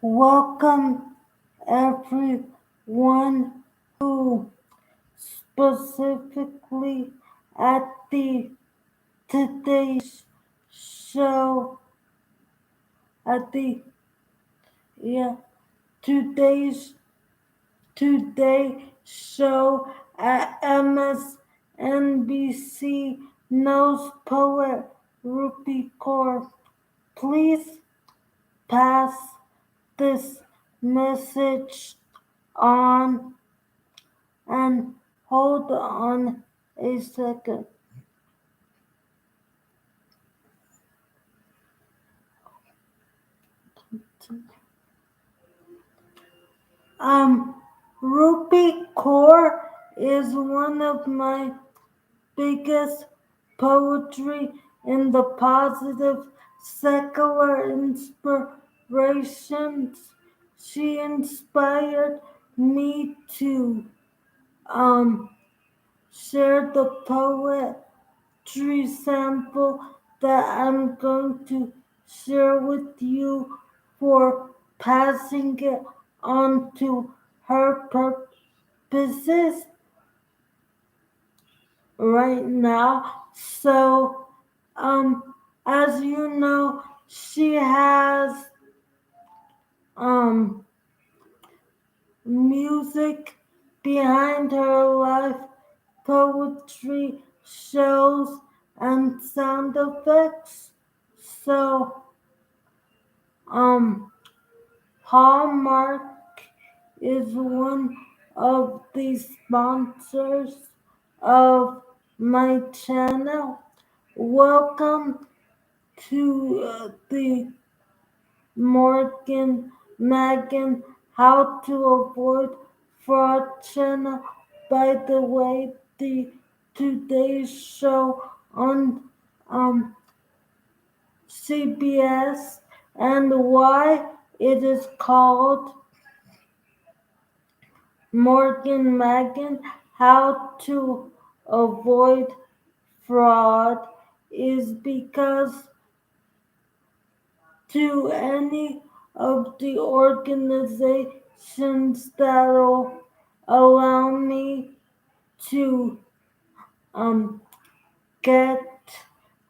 Welcome everyone who specifically at the today's show at the yeah today's today show at MSNBC knows poet Rupi Kaur. Please pass this message on and hold on a second. Um, Rupi Kaur is one of my biggest poetry in the positive secular inspirations. She inspired me to um, share the poetry sample that I'm going to share with you for passing it on to her purposes right now. So, as you know, she has um, music behind her life, poetry, shows, and sound effects. So, um, Hallmark is one of the sponsors of my channel. Welcome to the Morgan Magan How to Avoid Fraud channel. By the way, the today's show on CBS and why it is called Morgan Magan How to Avoid Fraud is because to any of the organizations that'll allow me to um, get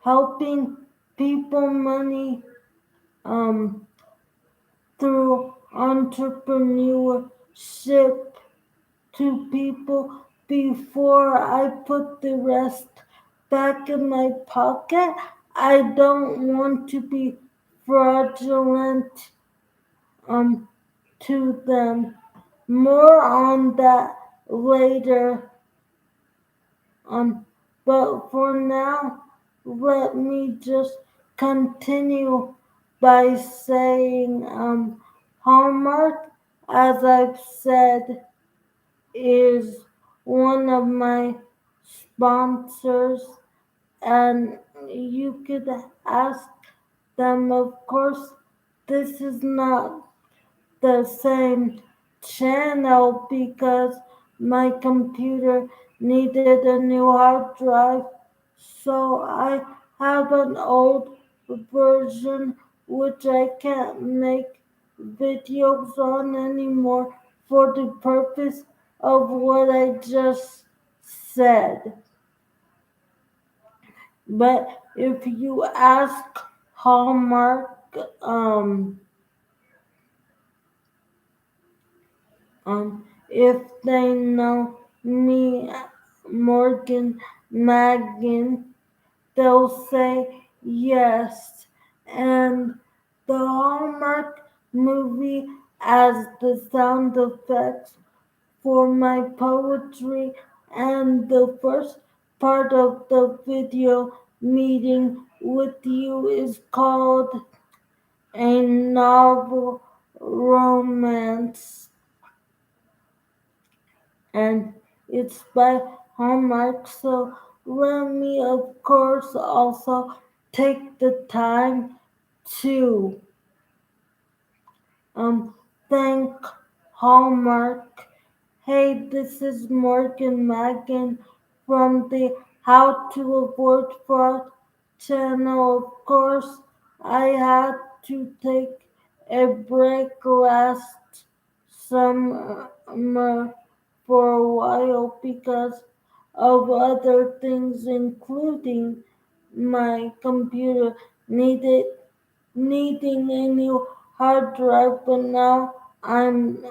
helping people money um, through entrepreneurship to people before I put the rest back in my pocket. I don't want to be fraudulent um, to them. More on that later. Um, but for now, let me just continue by saying Hallmark, as I've said, is one of my sponsors, and you could ask them, of course, this is not the same channel because my computer needed a new hard drive, so I have an old version which I can't make videos on anymore for the purpose of what I just said. But if you ask Hallmark, if they know me, Morgan Magan, they'll say yes. And the Hallmark movie as the sound effects for my poetry and the first part of the video meeting with you is called A Novel Romance, and it's by Hallmark. So let me, of course, also take the time to um thank Hallmark. Hey, this is Morgan Magan from the How to Avoid Fraud channel. Of course, I had to take A break last summer for a while because of other things, including my computer needed needing a new hard drive. But now I'm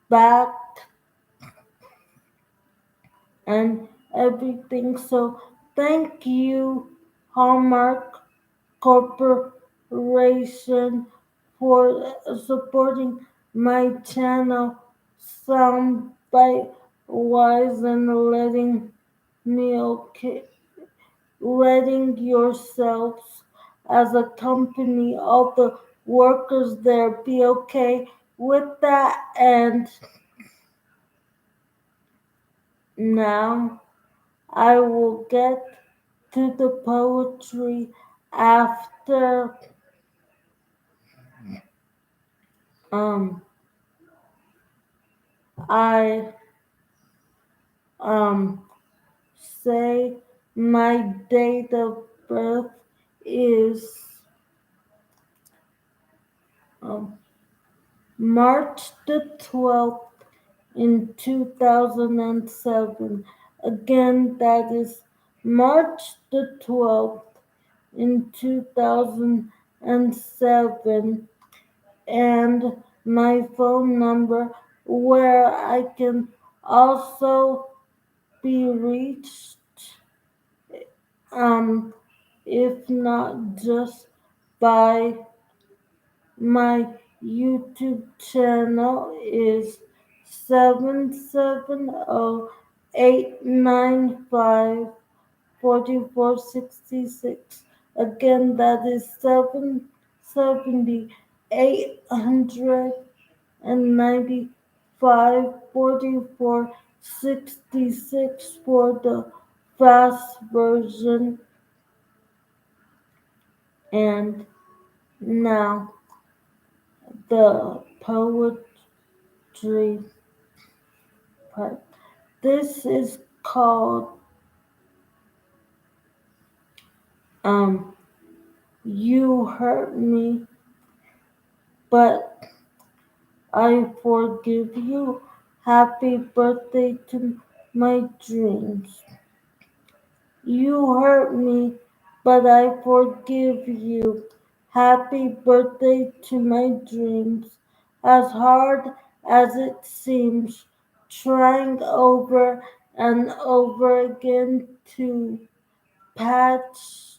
back and everything. So thank you, Hallmark Corporation, for supporting my channel Soundbite Wise and me okay letting yourselves as a company, all the workers there, be okay with that. And now I will get to the poetry after um I um say my date of birth is um, March the 12th in 2007. Again, that is March the 12th in 2007. And my phone number where I can also be reached, um, if not just by my YouTube channel, is 770-895-4466. Again, that is 770-895-4466 for the fast version. And now the poetry part. This is called um You Hurt Me, but I forgive you. Happy birthday to my dreams. You hurt me, but I forgive you. Happy birthday to my dreams. As hard as it seems, trying over and over again to patch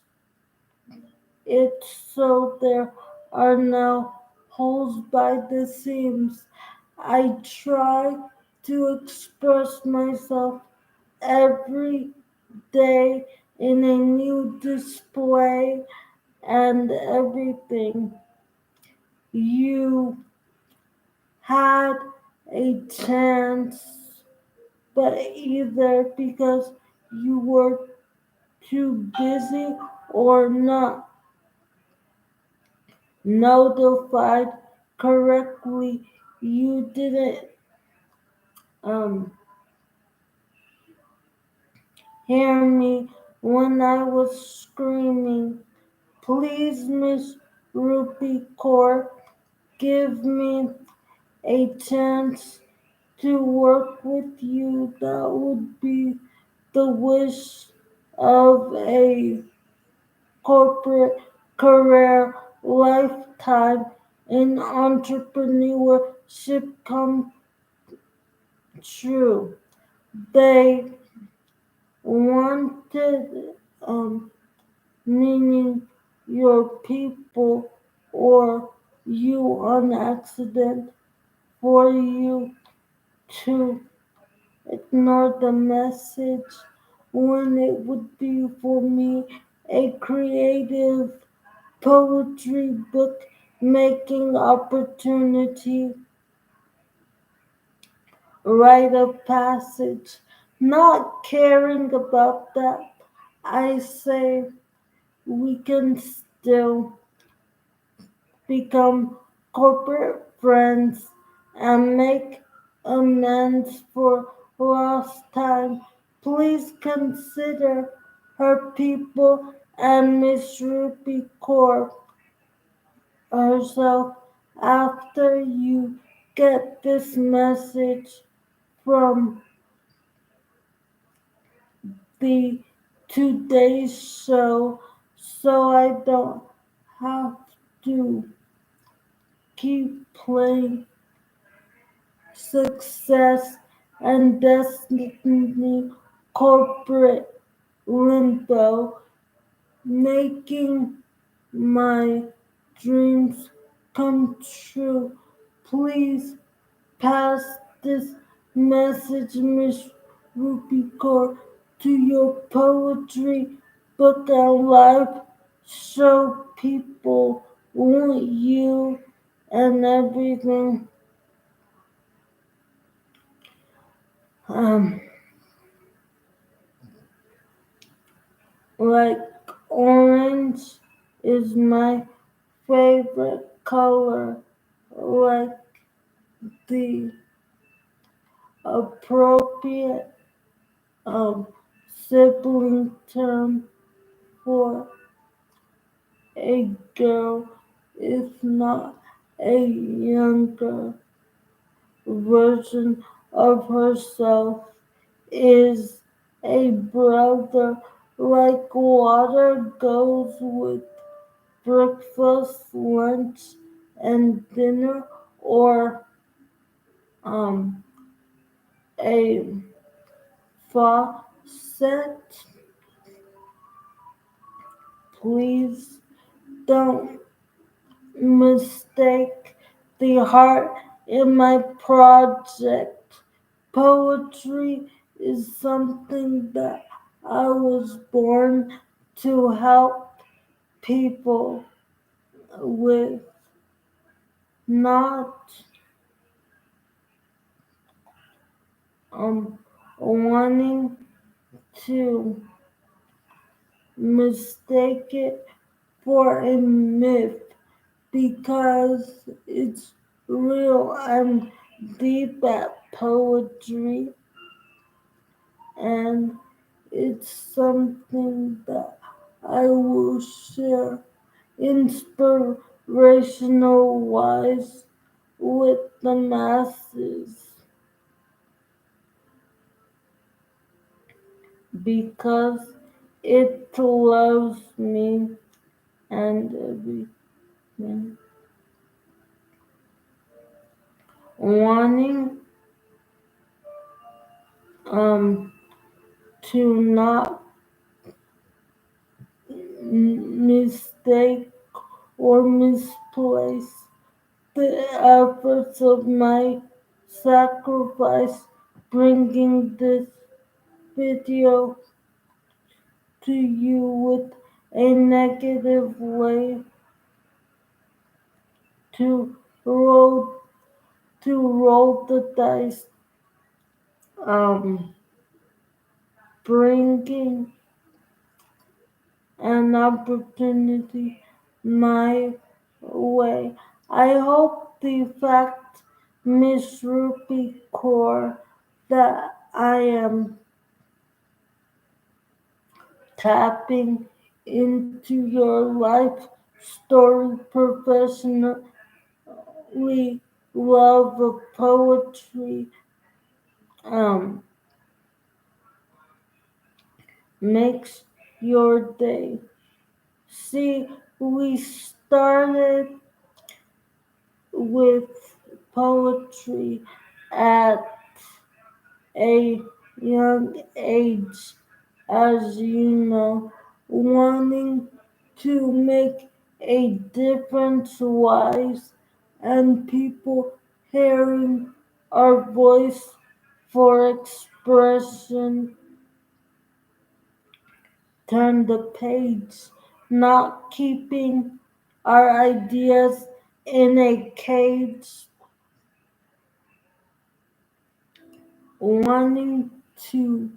it so there are no holes by the seams. I try to express myself every day in a new display and everything. You had a chance, but either because you were too busy or not notified correctly, you didn't um, hear me when I was screaming. Please, Miss Ruby Core, give me a chance to work with you. That would be the wish of a corporate career lifetime in entrepreneurship come true. They wanted meaning your people or you on accident for you to ignore the message when it would be for me a creative poetry book making opportunity, rite of passage, not caring about that. I say we can still become corporate friends and make amends for lost time. Please consider her people and Miss Ruby Corp. herself after you get this message from the Today's Show so I don't have to keep playing success and destiny corporate limbo, making my dreams come true. Please pass this message, Miss Rubicor, to your poetry book and live show people want you and everything. Um, like orange is my favorite color, like the appropriate um, sibling term for a girl, if not a younger version of herself, is a brother. Like water goes with breakfast, lunch, and dinner, or um, a faucet. Please don't mistake the heart in my project. Poetry is something that I was born to help people with, not wanting to mistake it for a myth because it's real and deep at poetry, and it's something that I will share inspirational wise with the masses because it loves me and everything. Wanting um to not mistake or misplace the efforts of my sacrifice bringing this video to you with a negative way to roll roll the dice, um bringing an opportunity my way. I hope the fact, Miss Ruby Core, that I am tapping into your life story professionally, love of poetry, um, makes your day. See, we started with poetry at a young age, as you know, wanting to make a difference wise and people hearing our voice for expression. Turn the page, not keeping our ideas in a cage, wanting to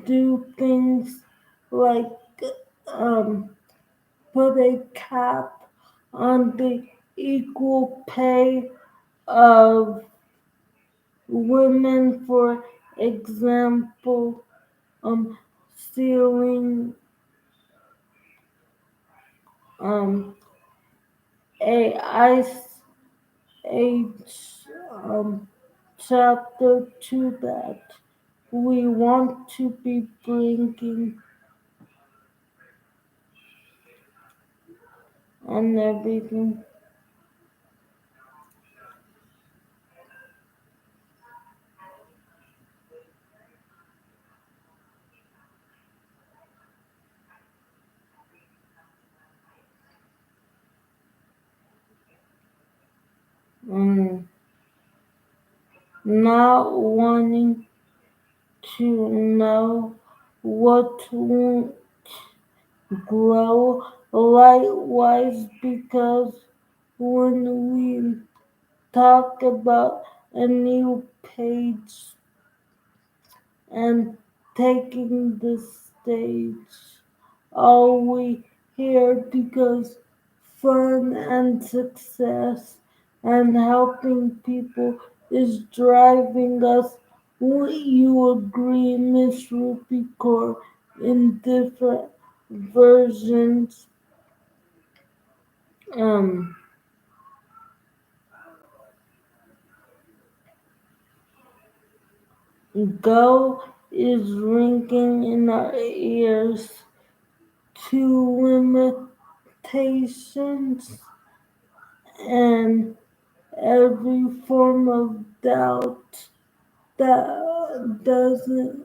do things like um, put a cap on the equal pay of women, for example, stealing um, a Ice Age chapter to that. We want to be bringing and everything. Mm, not wanting to know what won't grow. Likewise, because when we talk about a new page and taking the stage, all we hear because fun and success and helping people is driving us. Would you agree, Miss Ruby Core, in different versions? Um, Go is ringing in our ears to limitations and every form of doubt that doesn't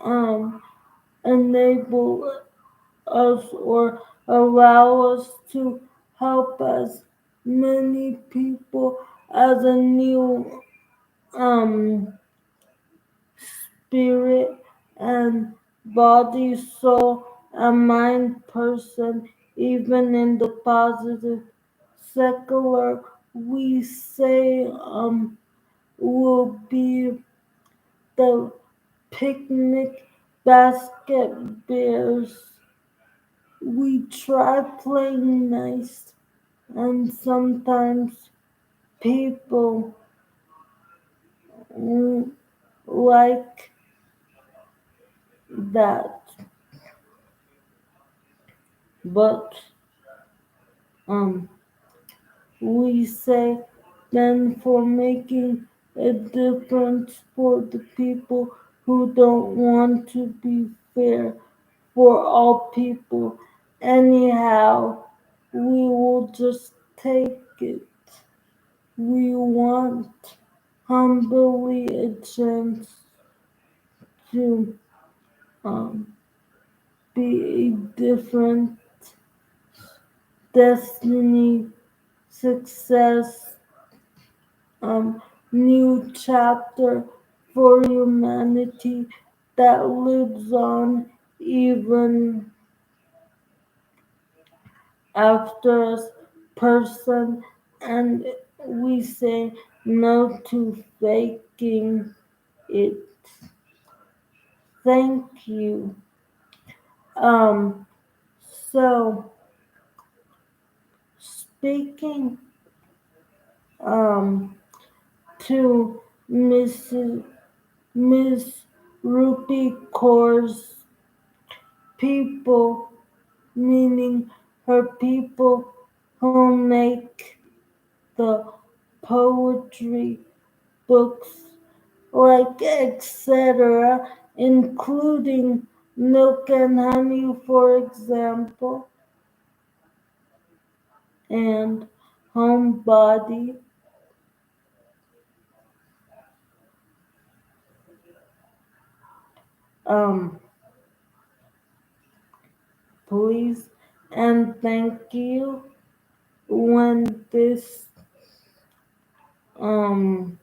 um, enable us or allow us to help as many people as a new um, spirit and body, soul, and mind person, even in the positive secular, we say will be the picnic basket bears. We try playing nice, and sometimes people mm, like that. But um, we say then for making a difference for the people who don't want to be fair for all people. Anyhow, we will just take it. We want humbly a chance to um, be a different destiny, success, new chapter for humanity that lives on even after us person, and we say no to faking it. Thank you. Um, so speaking um to Mrs. Miss Ruby Kaur's people, meaning her people who make the poetry books, like etc., including Milk and Honey, for example, and Homebody. Um, Please and thank you when this um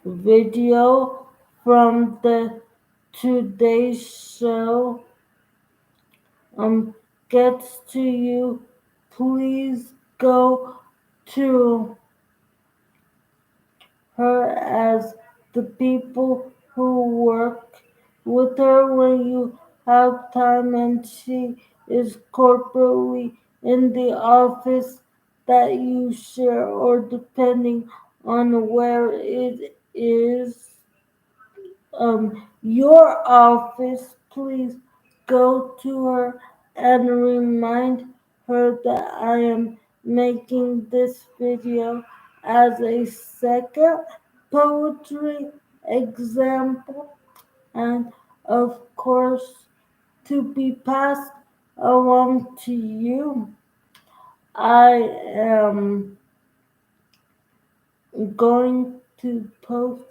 video from the Today Show gets to you, please go to her as the people who work with her when you have time and she is corporately in the office that you share or depending on where it is your office, please go to her and remind her that I am making this video as a second poetry example and of course to be passed along to you. I am going to post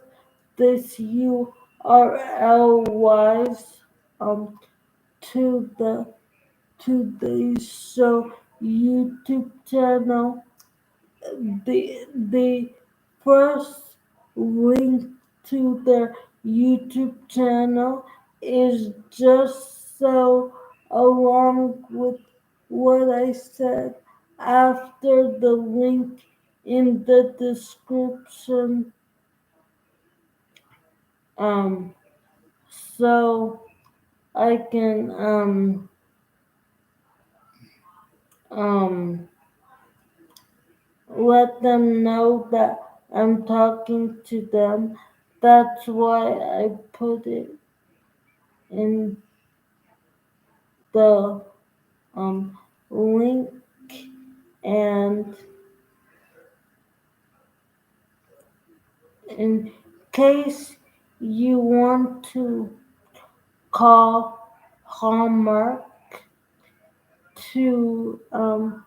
this URL wise um, to the show YouTube channel. The first link to their YouTube channel is just so along with what I said after the link in the description. Um, so I can um let them know that I'm talking to them. That's why I put it in the link. And in case you want to call Hallmark to um,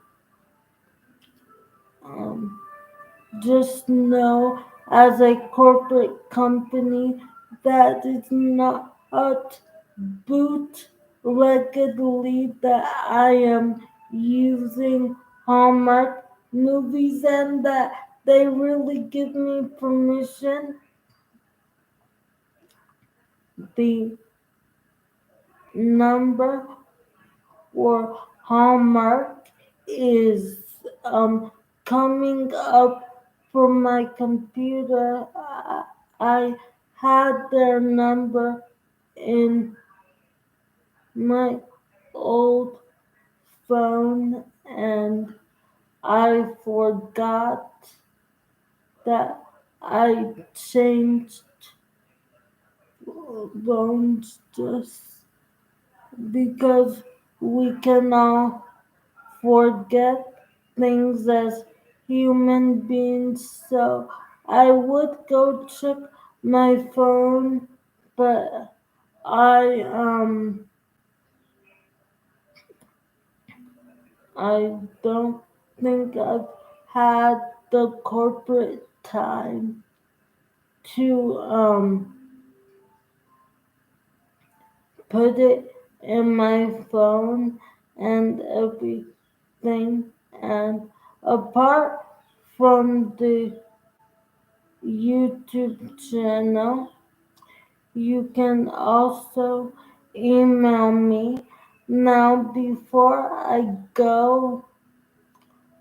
just know as a corporate company that is not bootleggedly that I am using Hallmark movies and that they really give me permission. The number for Hallmark is coming up from my computer. I had their number in my old phone and I forgot that I changed phones just because we can all forget things as human beings. So I would go check my phone, but I don't think I've had the corporate time to put it in my phone and everything. And apart from the YouTube channel, you can also email me. Now, before I go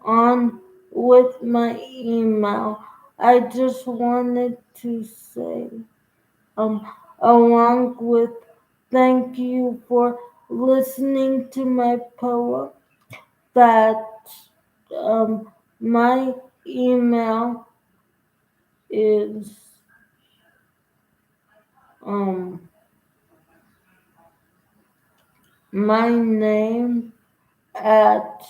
on with my email, I just wanted to say, along with thank you for listening to my poem, that my email is um, my name at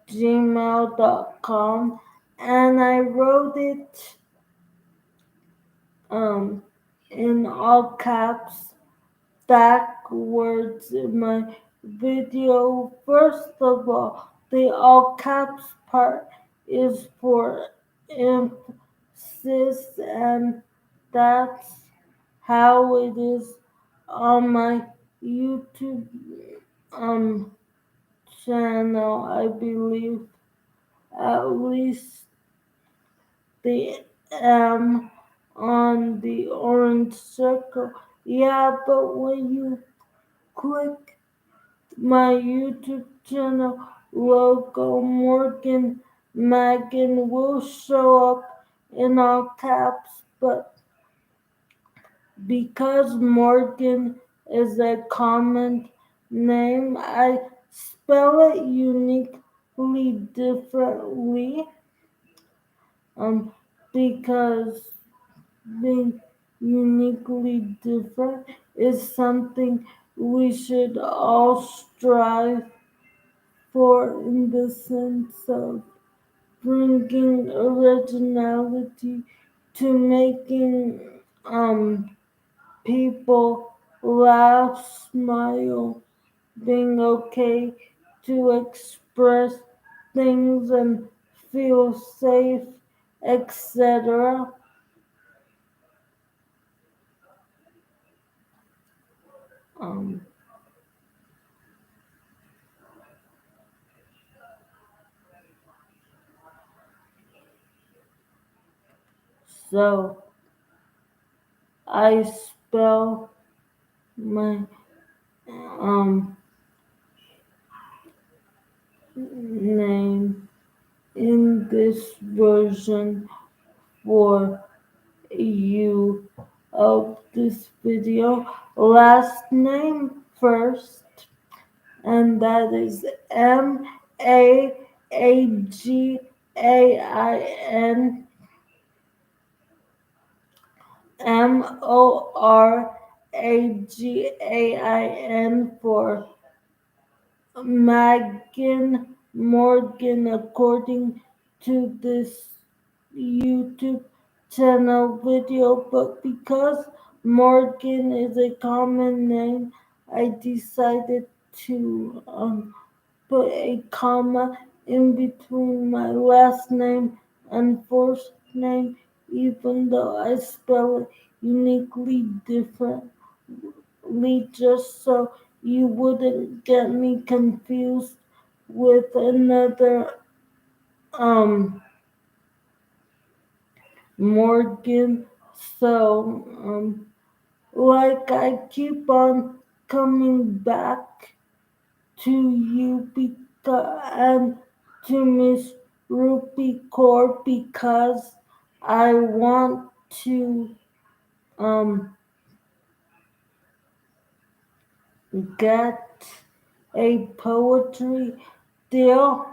gmail.com, and I wrote it um, in all caps backwards in my video. First of all, the all caps part is for emphasis, and that's how it is on my YouTube um channel, I believe. At least the M on the orange circle. Yeah, but when you click my YouTube channel logo, Morgan Magan will show up in all caps, but because Morgan is a common name, I spell it uniquely differently um, because being uniquely different is something we should all strive for in the sense of bringing originality to making people laugh, smile, being okay to express things and feel safe, etc. Um, so I spell my um, name in this version for you of this video. Last name first, and that is Maagin for Megan Morgan, according to this YouTube channel video, but because Morgan is a common name, I decided to put a comma in between my last name and first name, even though I spell it uniquely differently, just so you wouldn't get me confused with another um Morgan. So like I keep on coming back to you and to Miss Rupi Kaur because I want to um get a poetry deal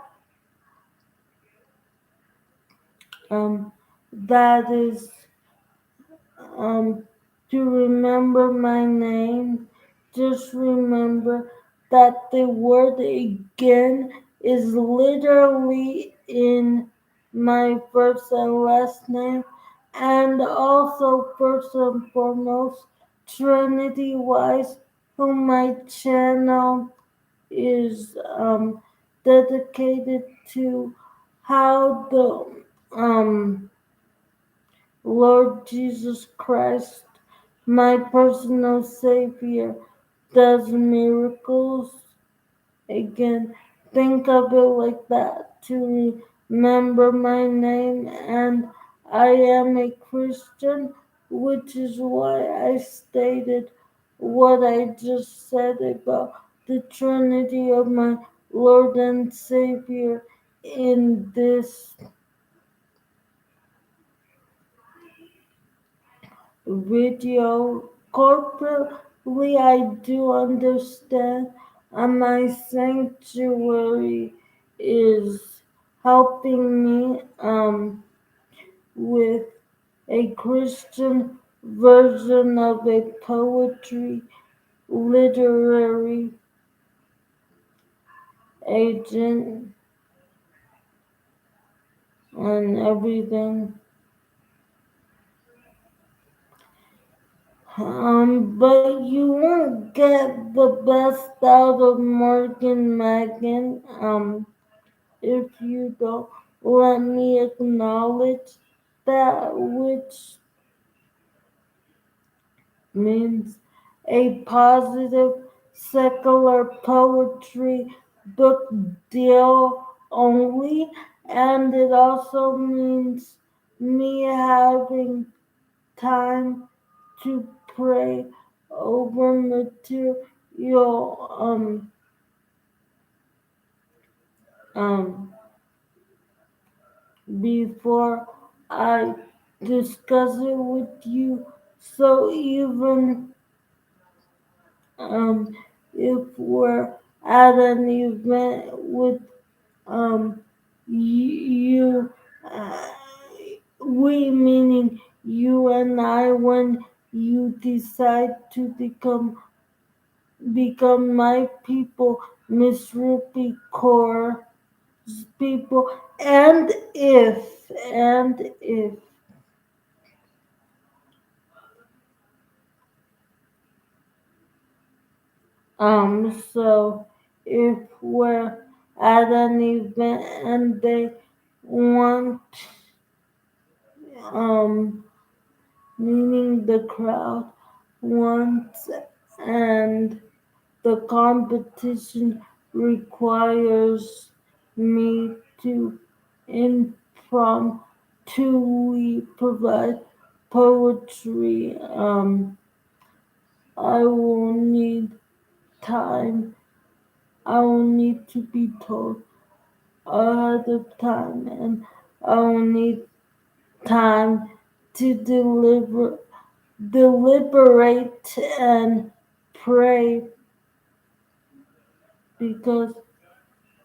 um that is um, to remember my name, just remember that the word again is literally in my first and last name, and also first and foremost, Trinity wise, who my channel is dedicated to how the Lord Jesus Christ, my personal Savior, does miracles. Again, think of it like that to remember my name, and I am a Christian, which is why I stated what I just said about the Trinity of my Lord and Savior in this video. Corporately, I do understand, and my sanctuary is helping me with a Christian version of a poetry literary agent and everything. But you won't get the best out of Morgan Megan if you don't let me acknowledge that, which means a positive secular poetry book deal only, and it also means me having time to pray over material um before I discuss it with you. So even if we're at an event with you, uh, we meaning you and I, when you decide to become become my people, Miss Rupi Kaur's people, and if so if we're at an event and they want um meaning the crowd wants and the competition requires me to impromptu provide poetry. I will need time. I will need to be told ahead of time, and I will need time to deliberate and pray, because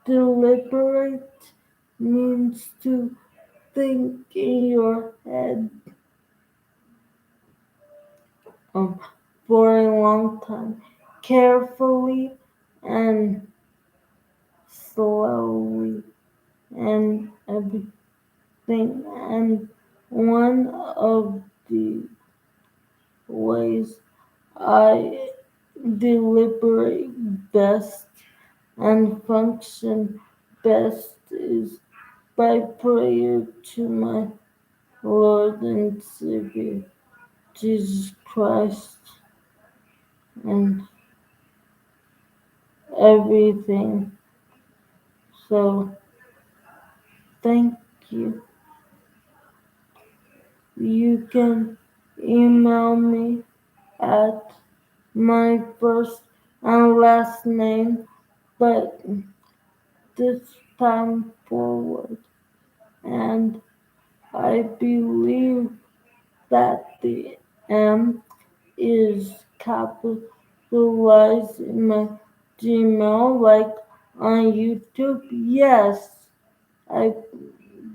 deliberate means to think in your head um, for a long time, carefully and slowly, and everything. And one of the ways I deliberate best and function best is by prayer to my Lord and Savior Jesus Christ, and everything. So thank you. You can email me at my first and last name, but this time forward. And I believe that the M is capitalized in my Gmail, like on YouTube. Yes, I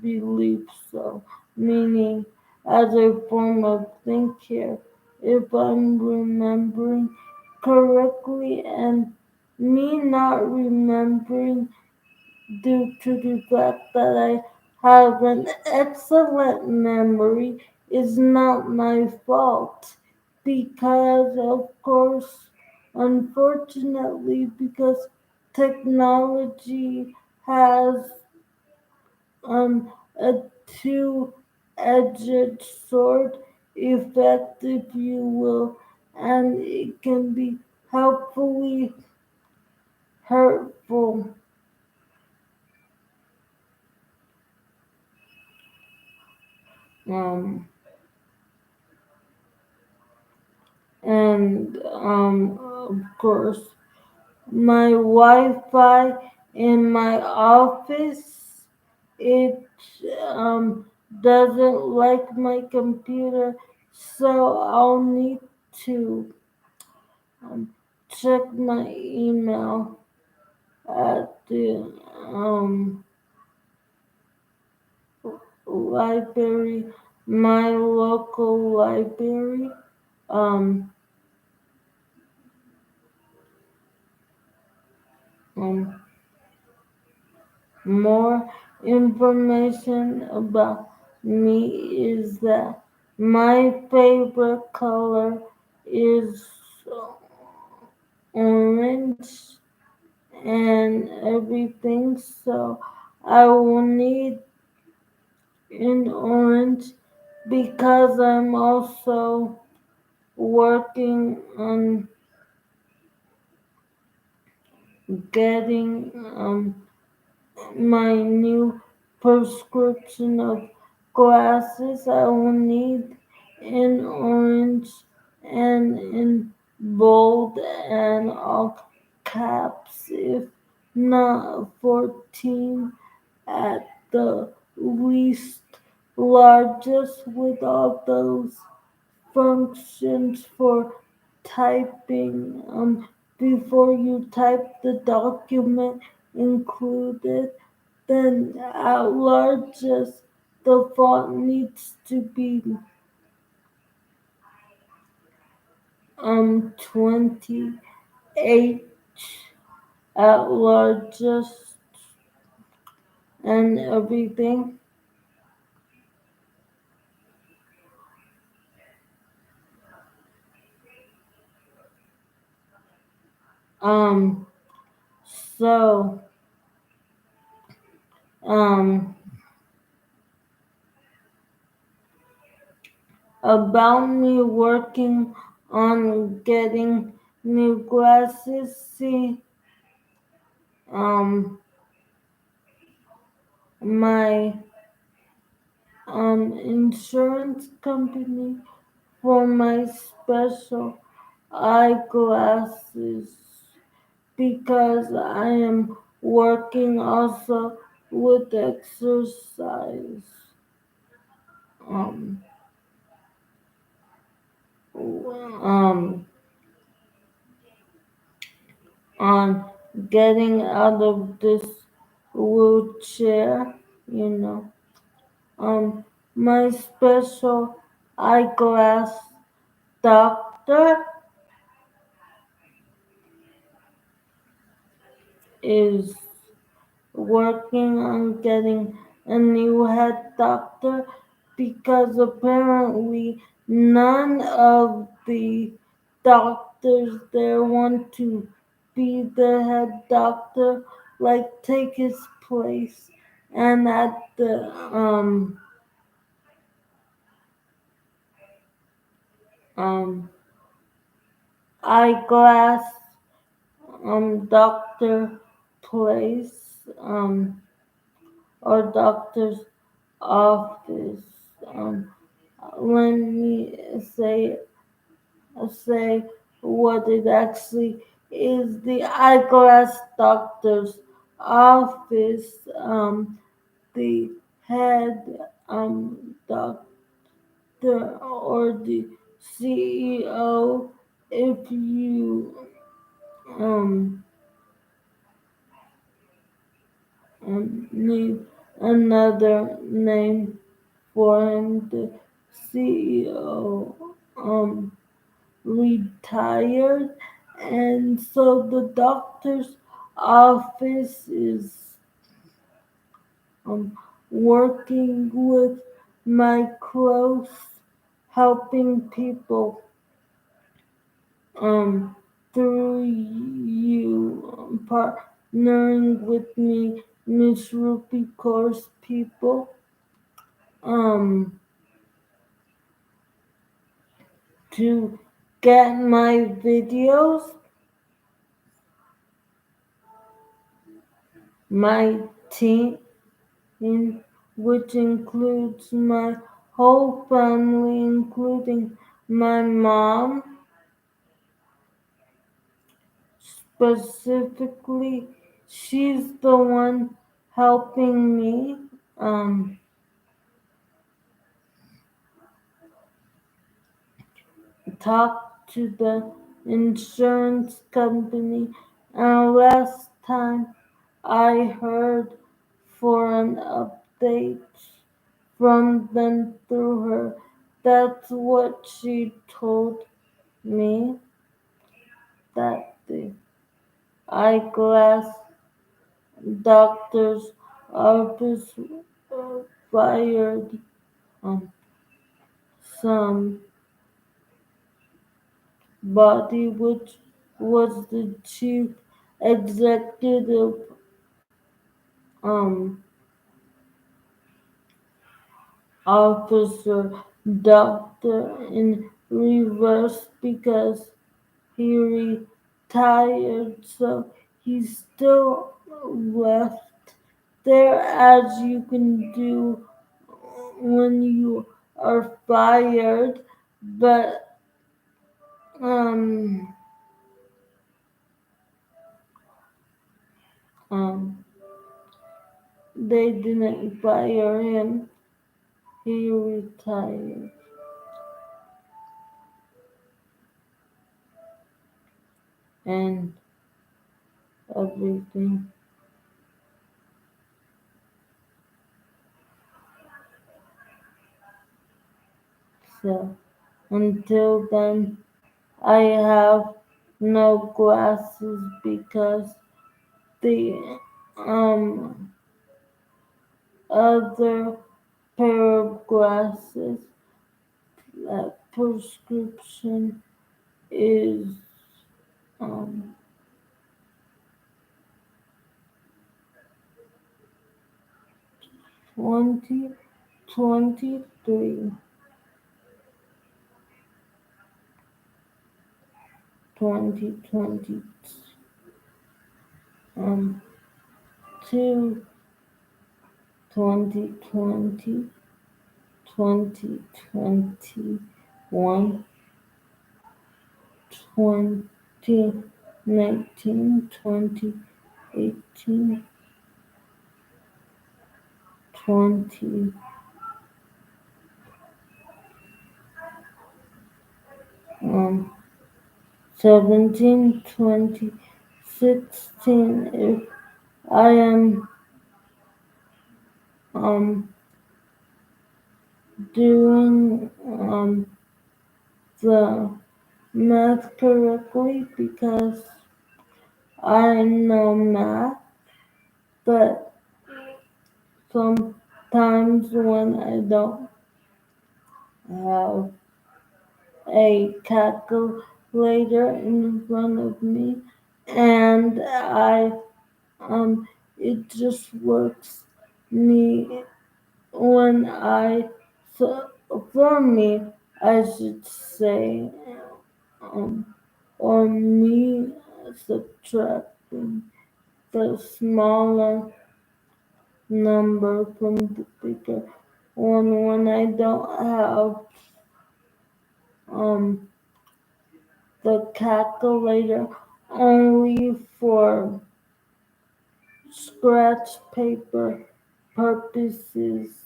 believe so. Meaning, as a form of think here, if I'm remembering correctly, and me not remembering due to the fact that I have an excellent memory is not my fault, because of course, unfortunately, because technology has a two-edged sword effect, if you will, and it can be helpfully hurtful. Um, and of course, my Wi-Fi in my office, it um, doesn't like my computer, so I'll need to check my email at the library, my local library. Um, um, More information about me is that my favorite color is orange and everything, so I will need an orange because I'm also working on getting my new prescription of glasses. I will need in orange and in bold and all caps, if not 14 at the least largest, with all those functions for typing before you type the document included. Then at largest, the font needs to be 20 H at largest and everything. Um, so, um, about me working on getting new glasses. See, um, my insurance company for my special eyeglasses because I am working also with exercise. Um, um, on getting out of this wheelchair, you know. My special eyeglass doctor is working on getting a new head doctor because apparently none of the doctors there want to be the head doctor, like take his place. And at the um, eyeglass doctor place or doctor's office. Um, Let me say what it actually is. The eyeglass doctor's office. The head doctor or the CEO, if you um, need another name for him. The CEO retired, and so the doctor's office is um, working with my close, helping people um, through you partnering with me, Miss Rupi course people. Um, to get my videos, my team, which includes my whole family, including my mom, specifically, she's the one helping me talk to the insurance company. And last time I heard for an update from them through her. That's what she told me, that the eyeglass doctor's office fired um, somebody, which was the chief executive um, officer doctor in reverse because he retired, so he's still left there, as you can do when you are fired, but um, um, they didn't fire him. He retired and everything. So until then, I have no glasses because the other pair of glasses, that prescription is um 2023 2020 um two 2020 2021 2019 2018 20 um 17 2016. If I am um doing the math correctly, because I know math, but sometimes when I don't have a calculator in front of me, and it just works me when I so for me, I should say, um or me subtracting the smaller number from the bigger one when I don't have um the calculator, only for scratch paper purposes.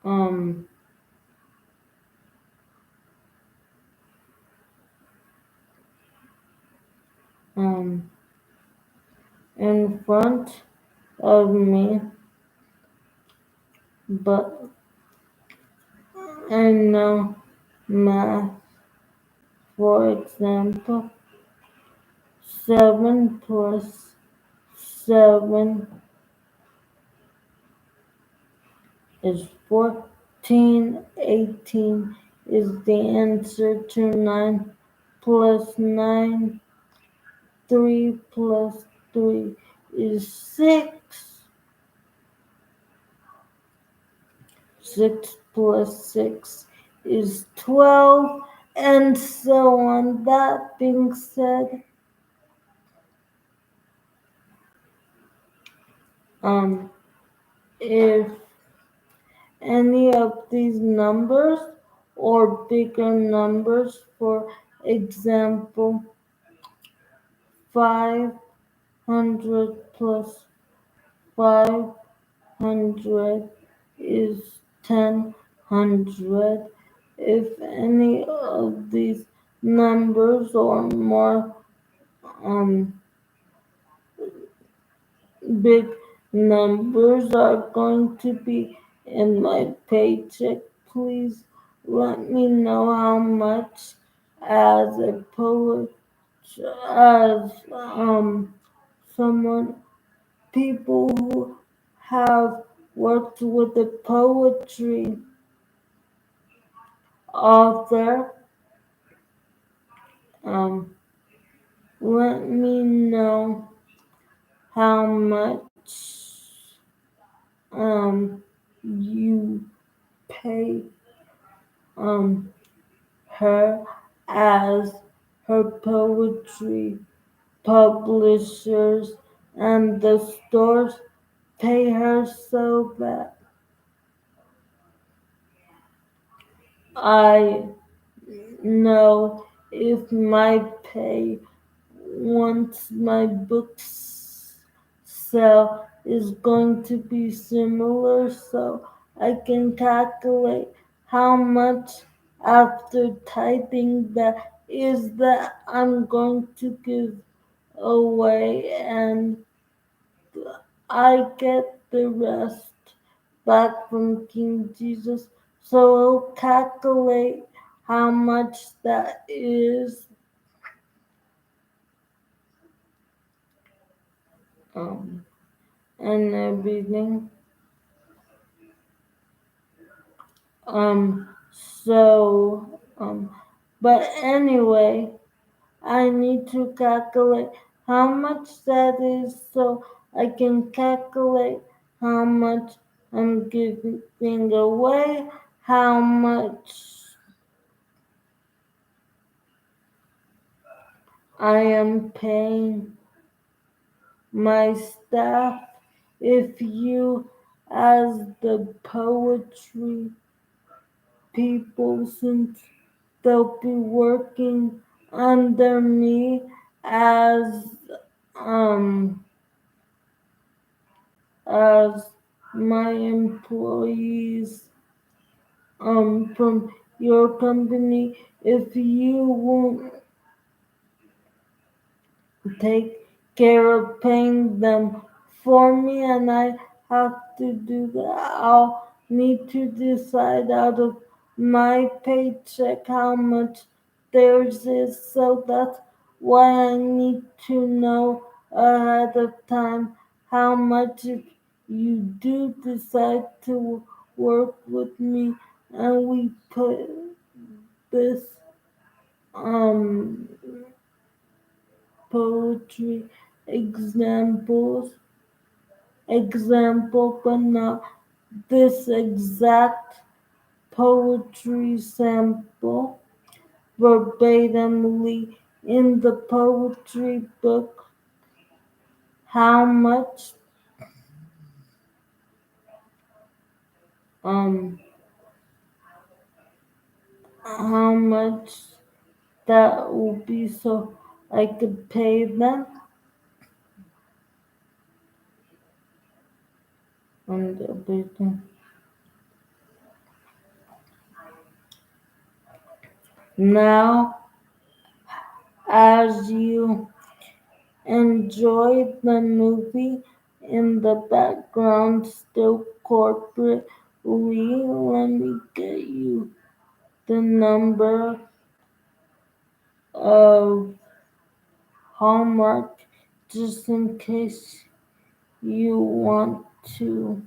um um in front of me, but I know math. For example, 7 plus 7 is 14. 18 is the answer to 9 plus 9. 3 plus 3 is 6. 6 plus 6 is 12. And so on. That being said, um, if any of these numbers or bigger numbers, for example, 500 plus 500 is 1000. If any of these numbers or more um, big numbers are going to be in my paycheck, please let me know how much, as a poet, as someone, people who have worked with a poetry author. um Let me know how much you pay um her, as her poetry publishers and the stores pay her, so that I know if my pay, once my books sell, is going to be similar, so I can calculate how much, after typing, that is that I'm going to give away, and I get the rest back from King Jesus. So I'll calculate how much that is, um, and everything. So, but anyway, I need to calculate how much that is so I can calculate how much I'm giving away, how much I am paying my staff. If you, as the poetry people, since they'll be working under me as um as my employees from your company, if you won't take care of paying them for me and I have to do that, I'll need to decide out of my paycheck how much theirs is. So that's why I need to know ahead of time how much if you do decide to work with me and we put this um poetry example, but not this exact poetry sample verbatimly in the poetry book. How much um how much that will be so I could pay them and everything. Now, as you enjoyed the movie in the background, still corporate. Let me get you the number of Hallmark just in case you want to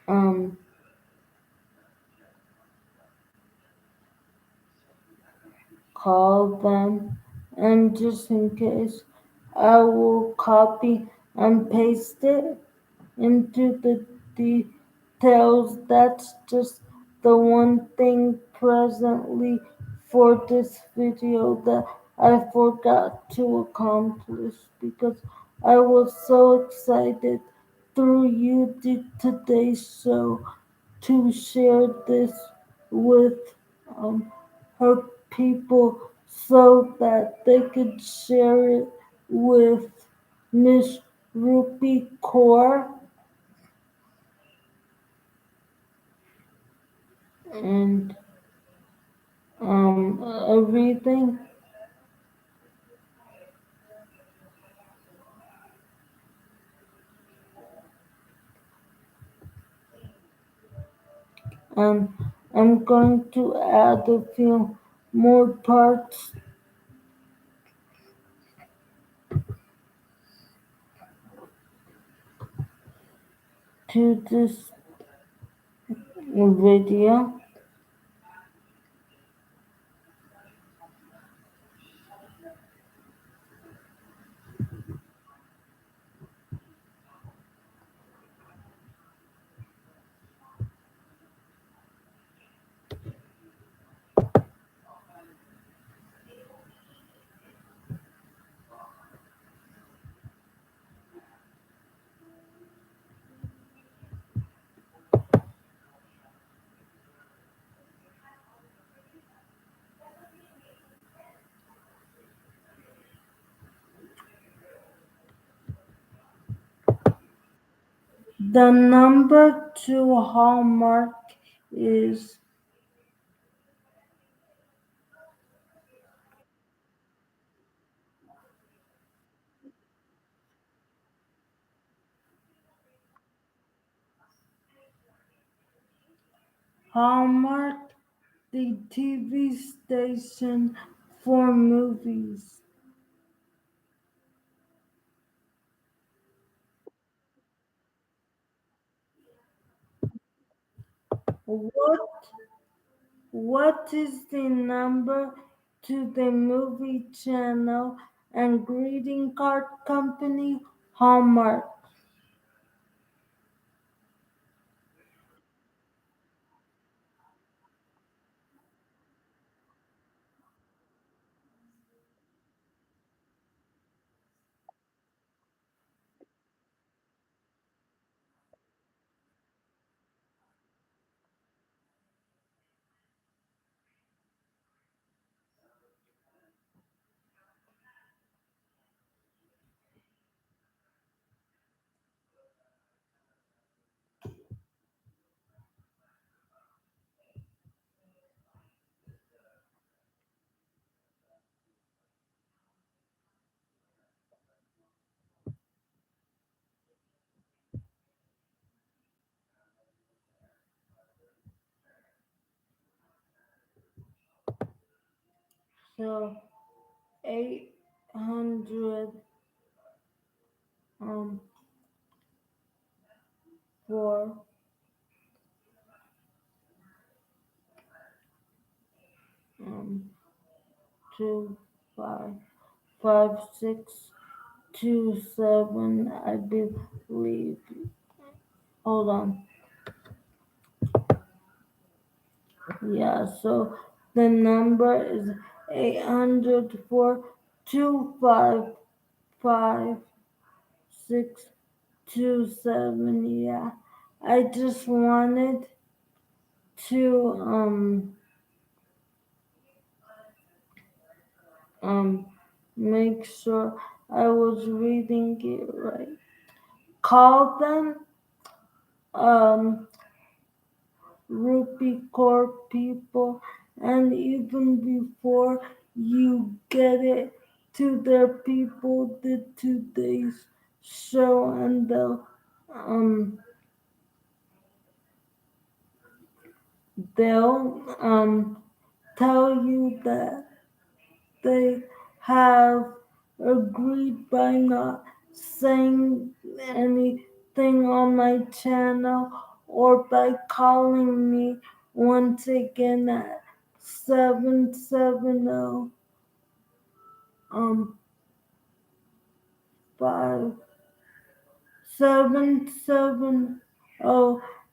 um, call them. And just in case, I will copy and paste it into the details. That's just the one thing presently for this video that I forgot to accomplish because I was so excited through you today's show to share this with um, her people so that they could share it with Miss Rupi Kaur and everything. And I'm going to add a few more parts to this video. The number to Hallmark is Hallmark, the TV station for movies. What What is the number to the movie channel and greeting card company Hallmark? So 800 four 255627, I believe. Hold on. Yeah, so the number is 804 255 627. Yeah, I just wanted to um make sure I was reading it right. Call them um Rupee Core people, and even before you get it to their people, the today's show, and um they'll tell you that they have agreed by not saying anything on my channel or by calling me once again at 770 um 5 770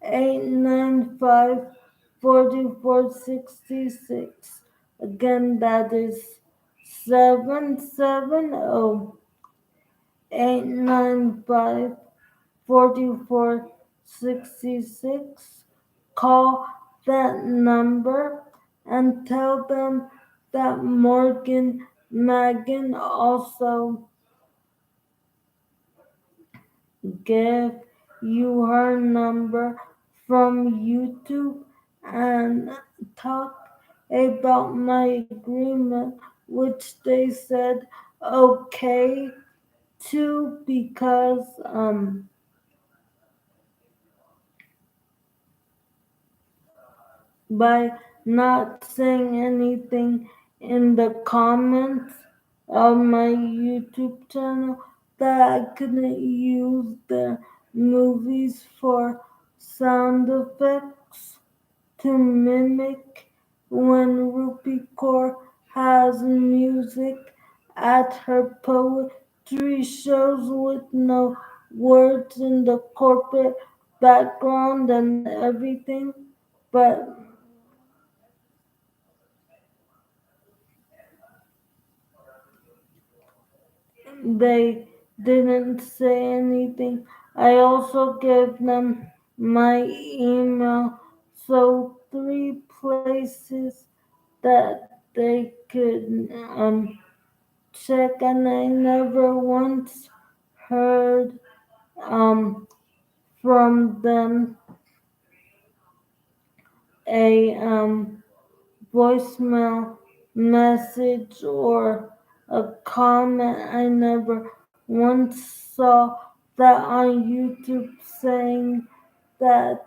895 4466. Again, that is 770 895 4466. Call that number and tell them that Morgan Megan also gave you her number from YouTube and talk about my agreement, which they said okay to because by not saying anything in the comments of my YouTube channel that I couldn't use the movies for sound effects to mimic when Rupi Kaur has music at her poetry shows with no words in the corporate background and everything. But they didn't say anything. I also gave them my email, so three places that they could check, and I never once heard from them a voicemail message or a comment. I never once saw that on YouTube saying that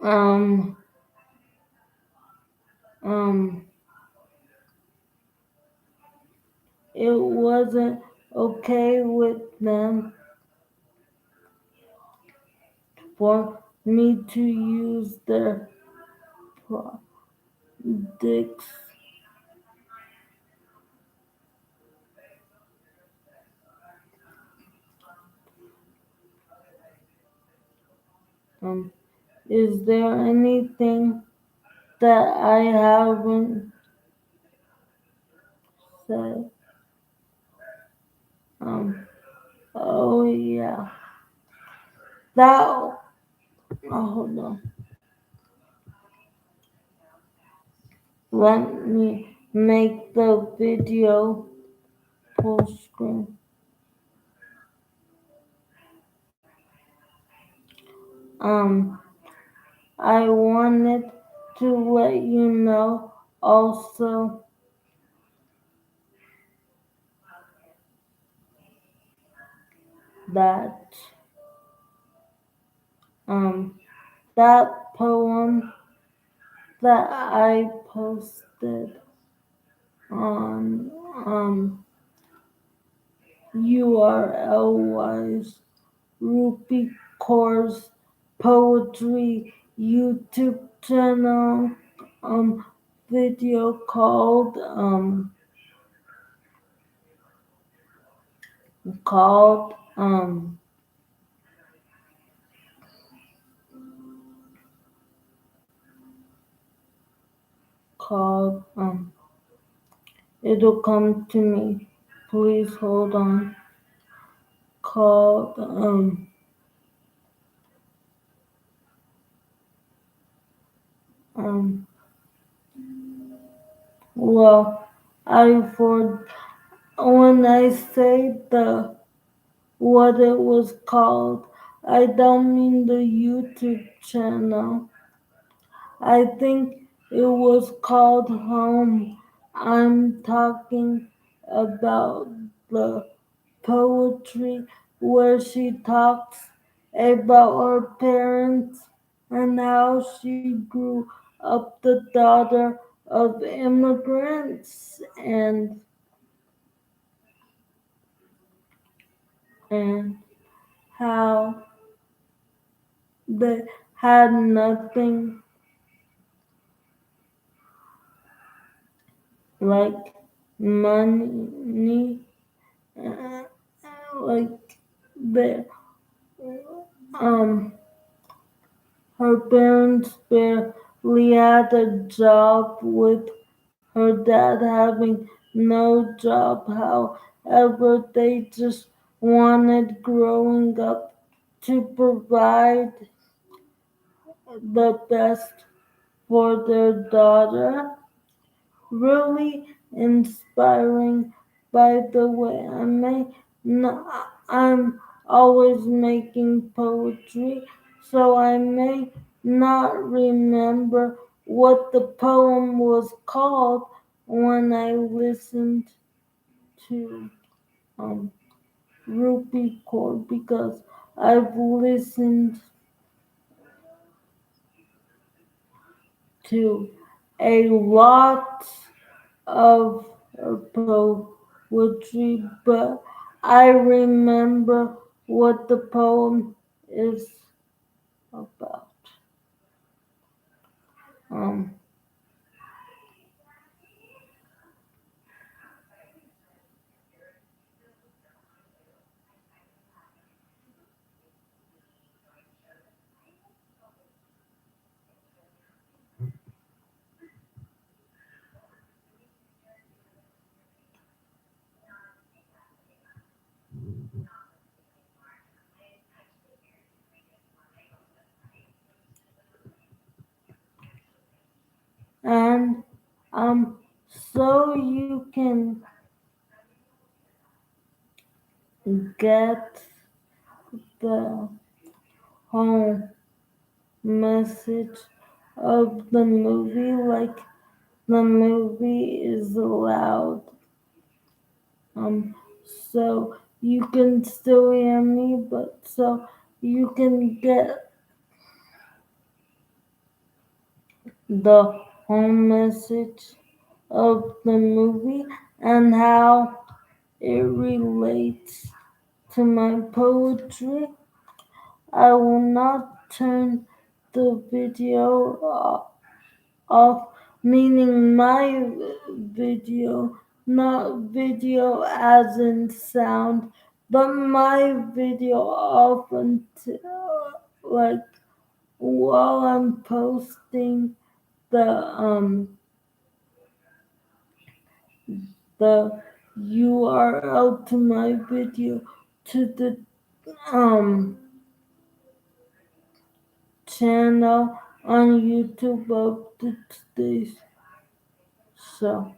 um um it wasn't okay with them for me to use their products. Um, is there anything that I haven't said? Um, oh yeah, that. Oh, hold on. Let me make the video full screen. Um, I wanted to let you know also that um that poem that I posted on URLY's Rupi Kaur's poetry YouTube channel video called it'll come to me. Please hold on. Called um well I for when I say the what it was called, I don't mean the YouTube channel. I think it was called Home. I'm talking about the poetry where she talks about her parents and how she grew up the daughter of immigrants and how they had nothing like money, uh, like the um her parents barely had a job with her dad having no job. However, they just wanted growing up to provide the best for their daughter. Really inspiring. By the way, I'm always making poetry, so I may not remember what the poem was called when I listened to um, Rupi Kaur because I've listened to a lot of poetry, but I remember what the poem is about. Um, and so you can get the whole message of the movie, like the movie is loud. So you can still hear me, but so you can get the whole message of the movie and how it relates to my poetry. I will not turn the video off, meaning my video, not video as in sound, but my video off until like while I'm posting the the URL to my video to the um channel on YouTube of the today's show.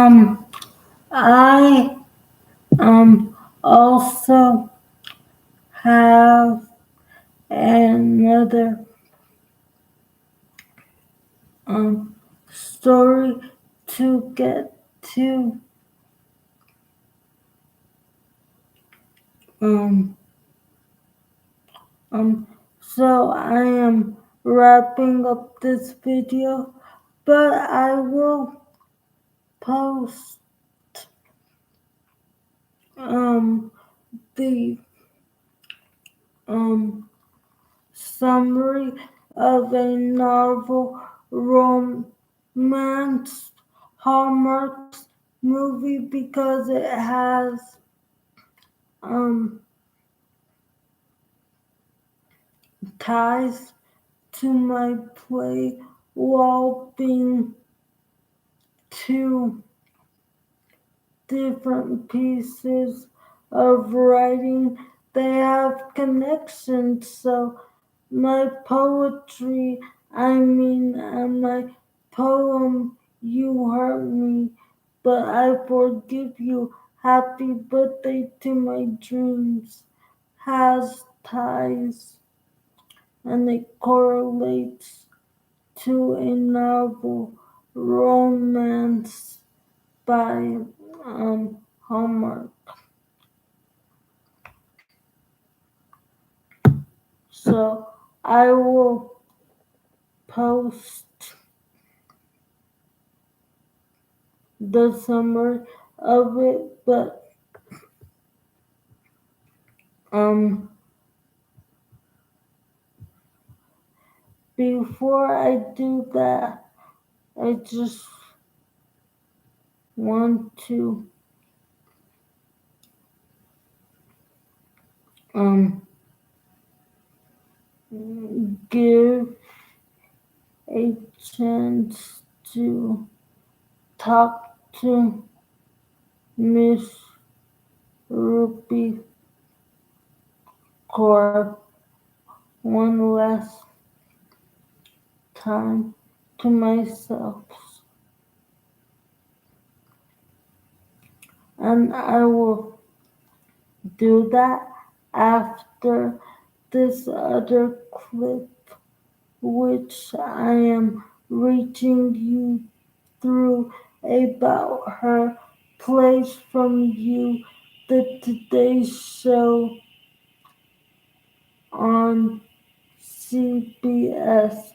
Um, I also have another story to get to. Um, so I am wrapping up this video, but I will post um the um summary of a novel romance Hallmark's movie because it has um ties to my play while being two different pieces of writing. They have connections, so my poetry, and my poem, You Hurt Me, but I forgive you. Happy birthday to my dreams has ties and it correlates to a novel romance by Hallmark. So I will post the summary of it, but um before I do that, I just want to um give a chance to talk to Miss Ruby Core one last time to myself, and I will do that after this other clip, which I am reaching you through about her plays from you, the Today Show on CBS.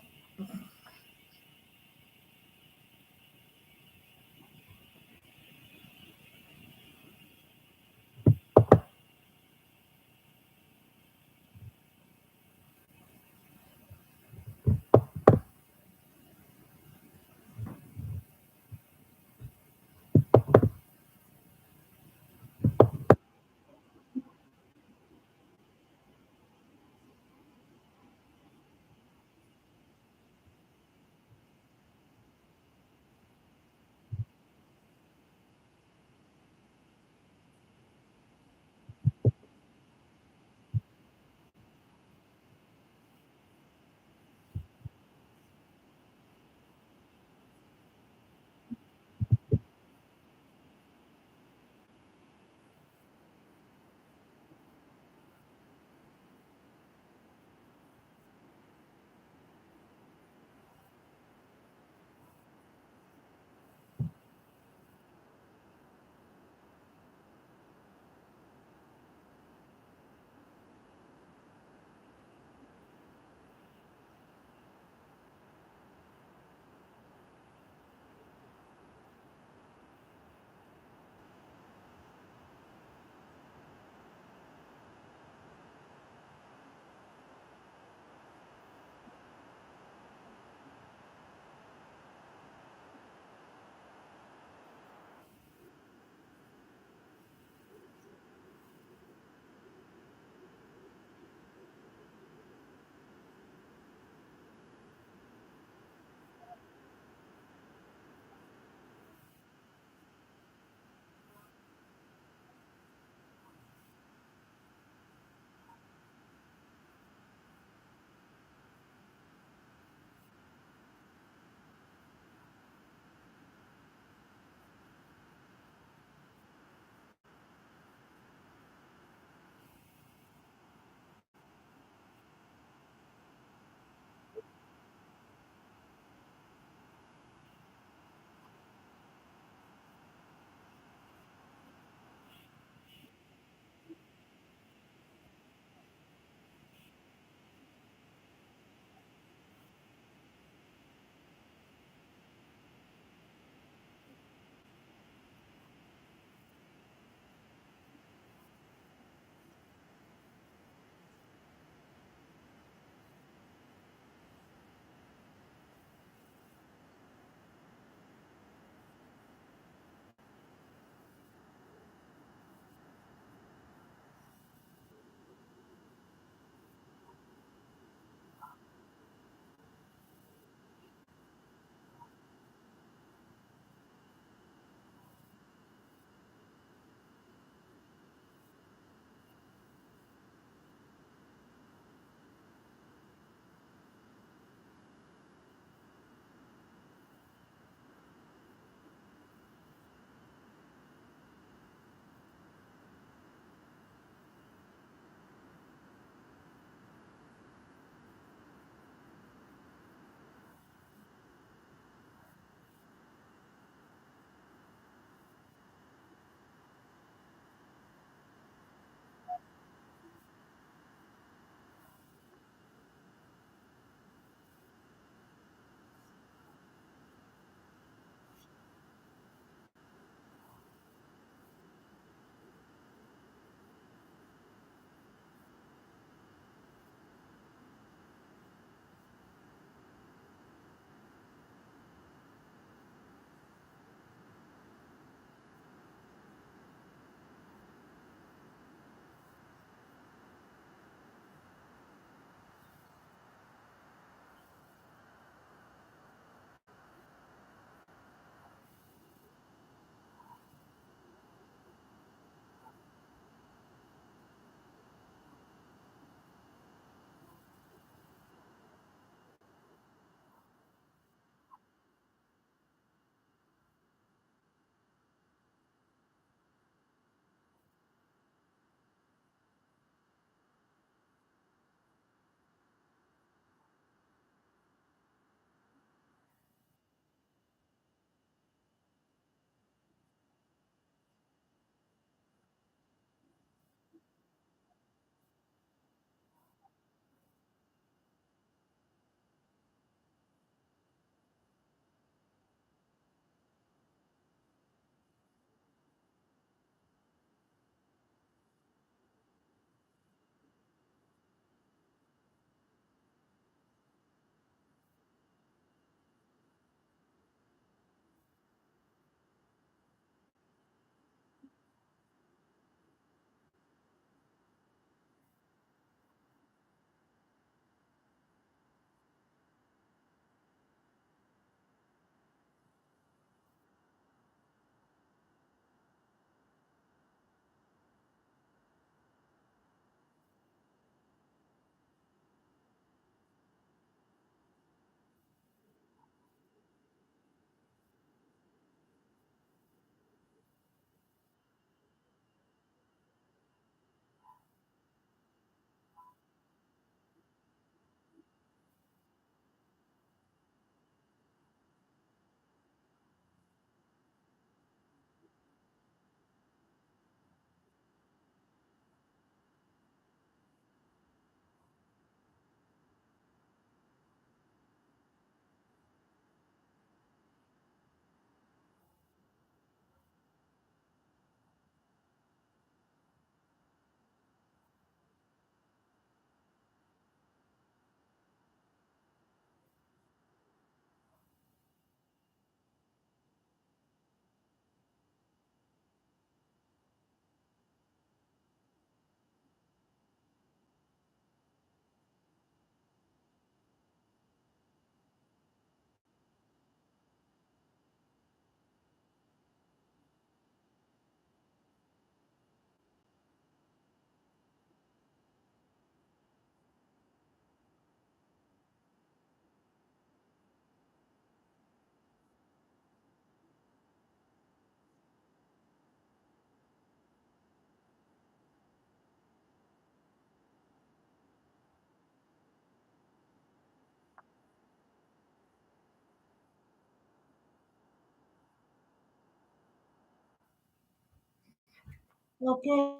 Okay.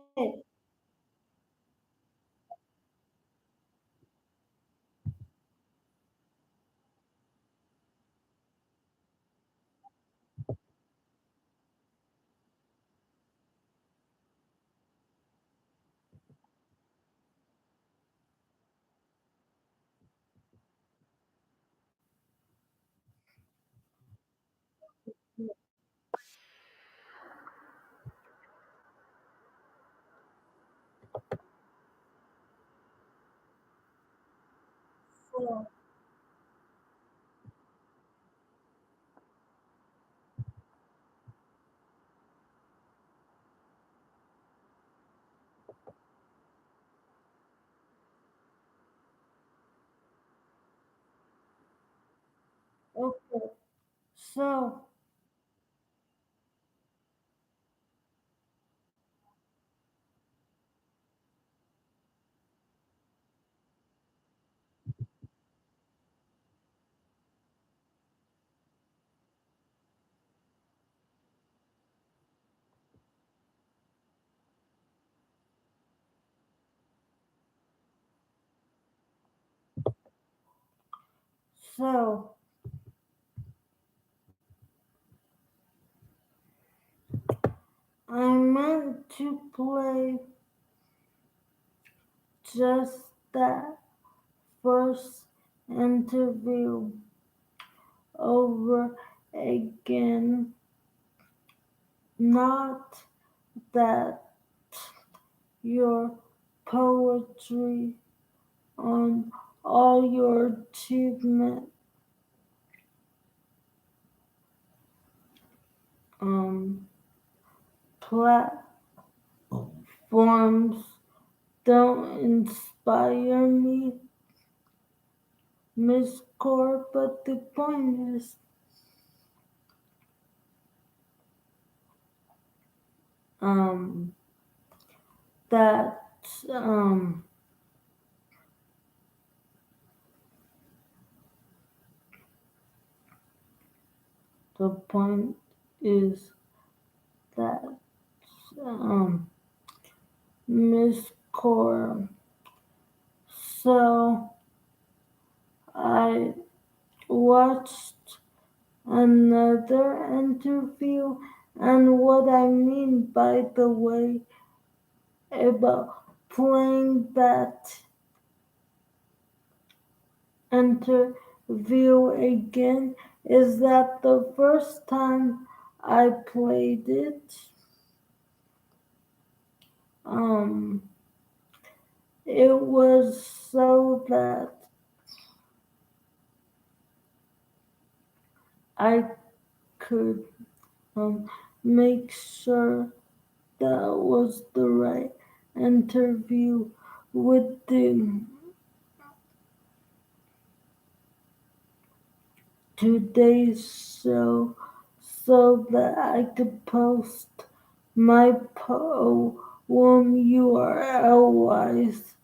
So, okay. So, so I meant to play just that first interview over again, not that your poetry on all your achievement um, platforms don't inspire me, Miss Core, but the point is um, that um, the point is that um, Miss Core. So I watched another interview, and what I mean by the way about playing that interview again is that the first time I played it, um, it was so that I could make sure that was the right interview with the today's show so that I could post my poem URL wise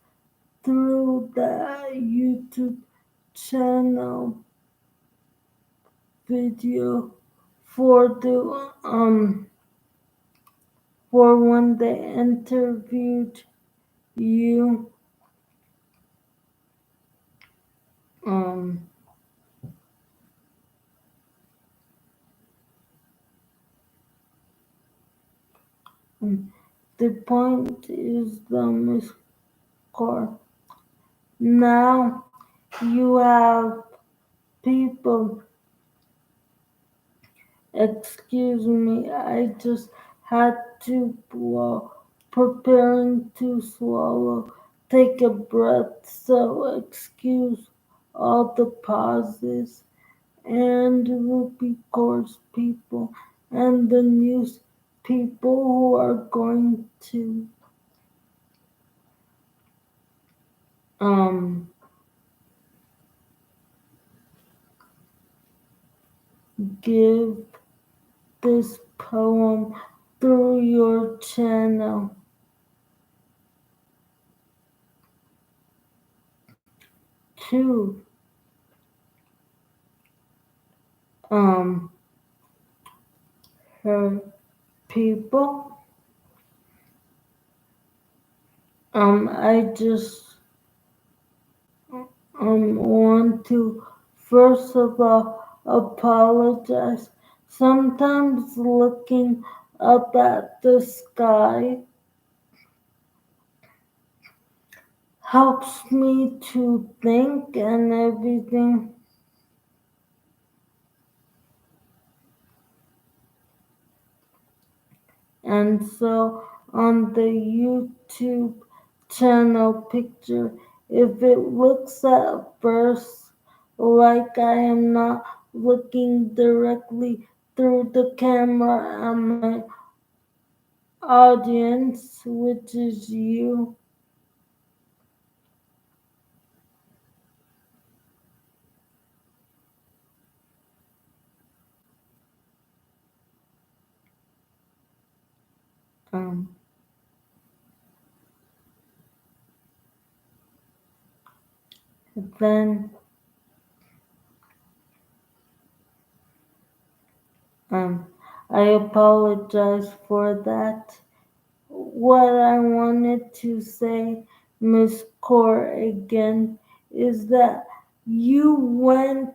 through the YouTube channel video for the for when they interviewed you um the point is the Miss Core. Now you have people. Excuse me, I just had to preparing to swallow. Take a breath, so excuse all the pauses and Ruby course people and the news people who are going to um give this poem through your channel to um her people I just want to first of all apologize. Sometimes looking up at the sky helps me to think and everything. And so on the YouTube channel picture, if it looks at first like I am not looking directly through the camera at my audience, which is you, um, then um, I apologize for that. What I wanted to say, Miss Core, again, is that you went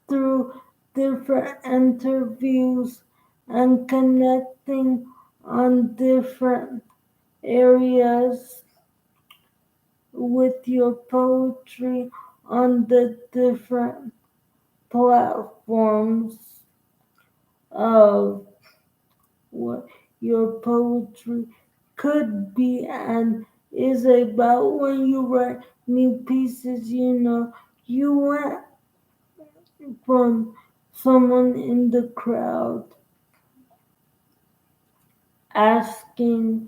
through different interviews and connecting on different areas with your poetry on the different platforms of what your poetry could be and is about. When you write new pieces, you went from someone in the crowd asking,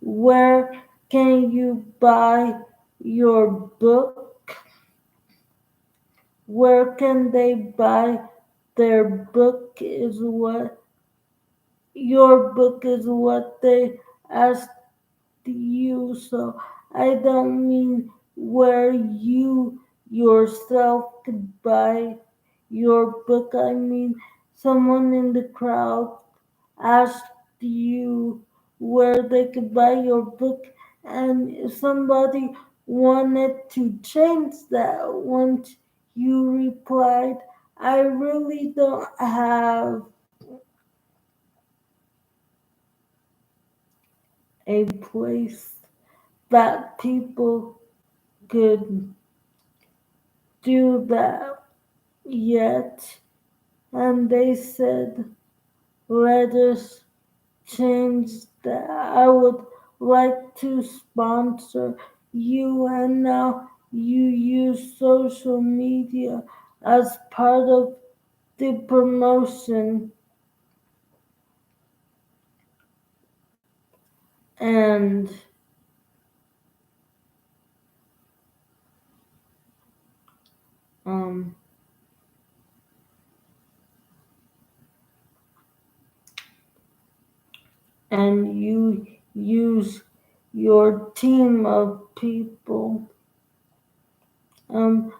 where can you buy your book? Where can they buy their book? Is what your book is what they asked you. So I don't mean where you yourself could buy your book. I mean someone in the crowd asked you where they could buy your book, and if somebody wanted to change that once you replied, I really don't have a place that people could do that yet. And they said, let us change that. I would like to sponsor you, and now you use social media as part of the promotion. And um and you use your team of people. Um,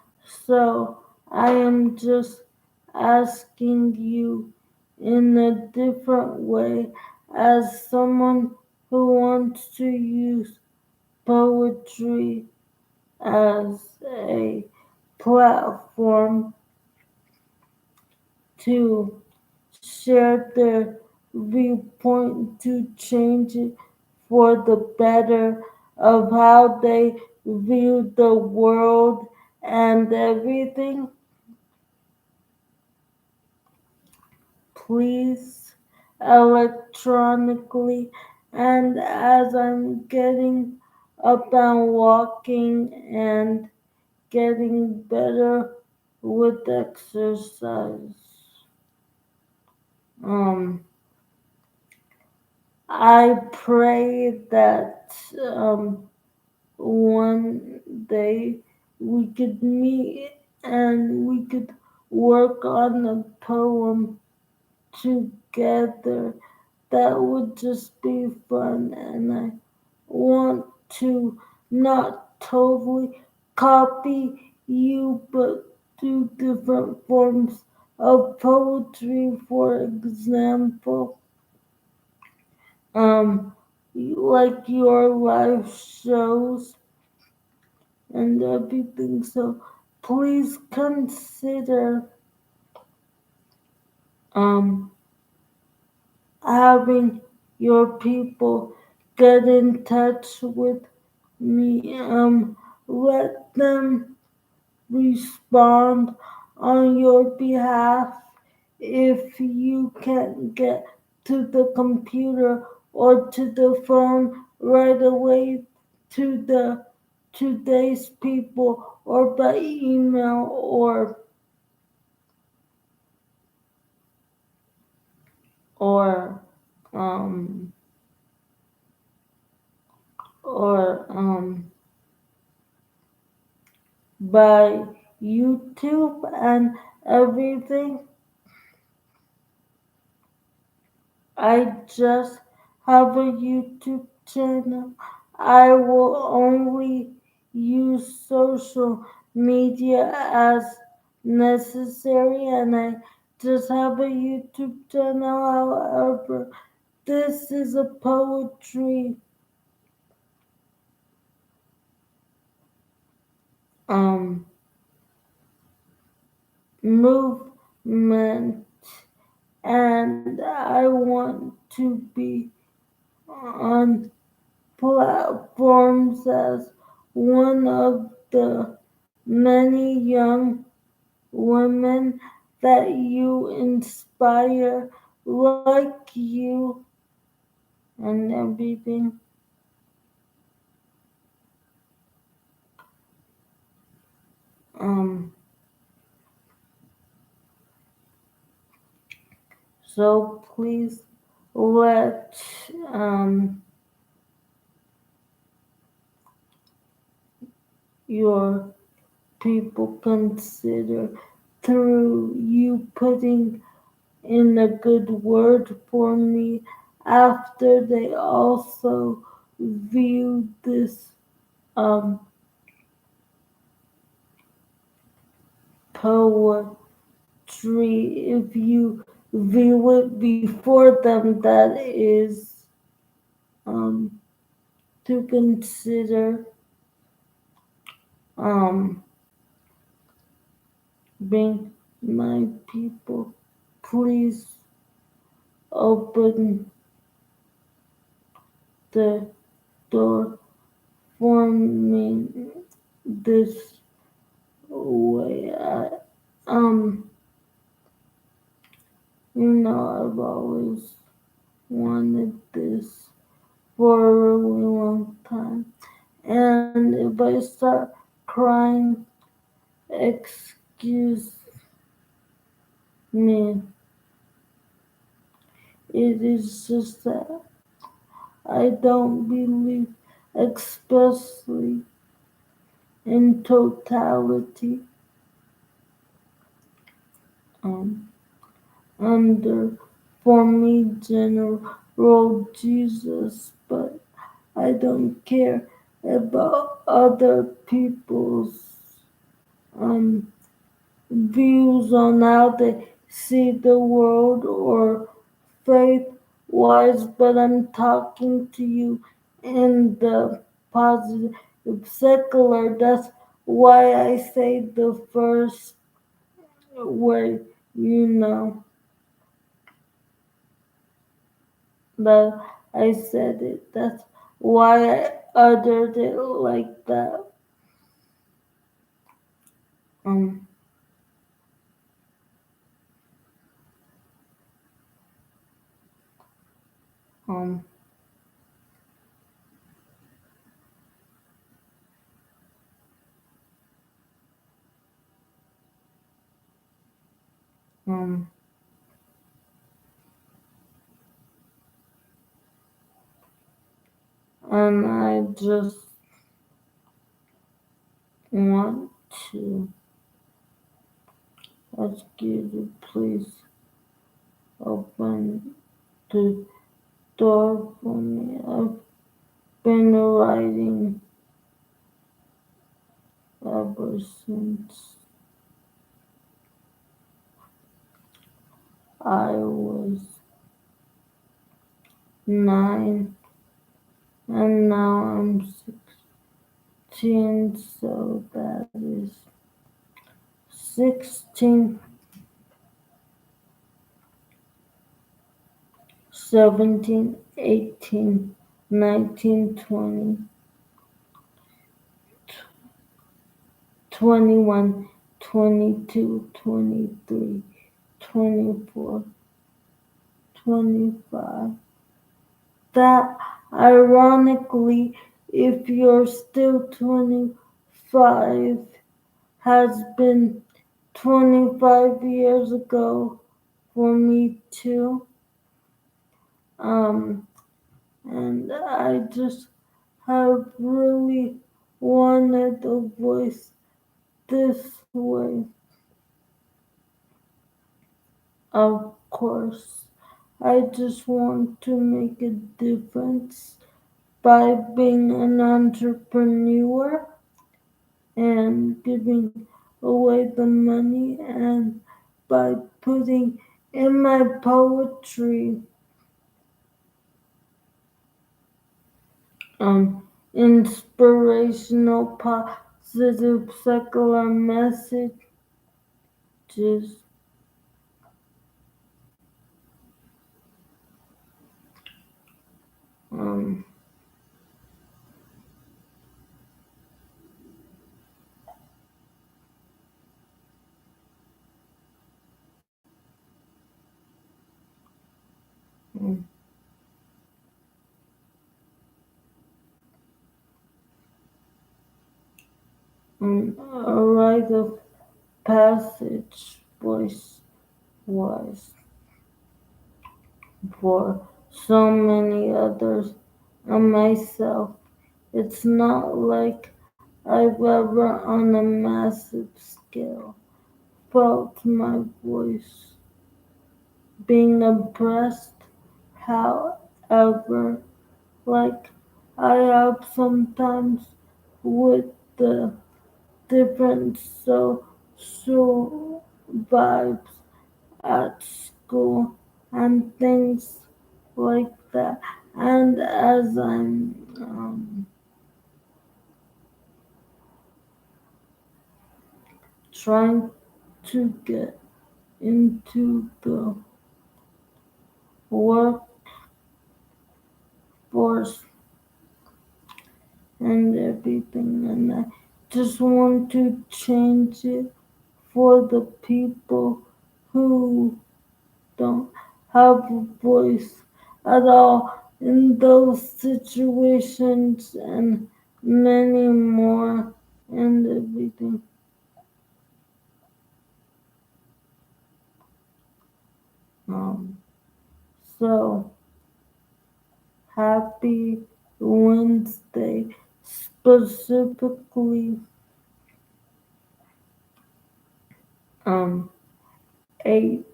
so I am just asking you in a different way as someone who wants to use poetry as a platform to share their viewpoint, to change it for the better of how they view the world and everything. Please, electronically, and as I'm getting up and walking and getting better with exercise. Um, I pray that one day we could meet and we could work on a poem together. That would just be fun, and I want to not totally copy you, but do different forms of poetry. For example, um, like your live shows and everything. So please consider um, having your people get in touch with me. Let them respond on your behalf if you can't get to the computer or to the phone right away to the today's people or by email or um or by YouTube and everything. I just have a YouTube channel. I will only use social media as necessary and I just have a YouTube channel. However, this is a poetry um movement and I want to be on platforms as one of the many young women that you inspire, like you and everything. Um, so please let um, your people consider through you putting in a good word for me after they also view this um, poetry. If you view it before them, that is um, to consider um, being my people. Please open the door for me this way. I've always wanted this for a really long time. And if I start crying, excuse me. It is just that I don't believe expressly in totality um, under for me general Jesus, but I don't care about other people's um, views on how they see the world or faith wise, but I'm talking to you in the positive secular. That's why I say the first way, you know, that I said it. That's why I uttered it like that. Um, um, um, and I just want to ask you to please open the door for me. I've been writing ever since I was 9 and now I'm 16, so that is 16, 17, 18, 19, 20, 21, 22, 23, 24, 25. That ironically, if you're still 25, has been 25 years ago for me too. Um, and I just have really wanted a voice this way. Of course, I just want to make a difference by being an entrepreneur and giving away the money and by putting in my poetry inspirational positive secular messages. um, a rite of passage voice was for so many others and myself. It's not like I've ever on a massive scale felt my voice being oppressed. However, like I have sometimes with the different social vibes at school and things like that. And as I'm trying to get into the workforce and everything, and I just want to change it for the people who don't have a voice at all in those situations and many more and everything. Um, so happy Wednesday, specifically um 8,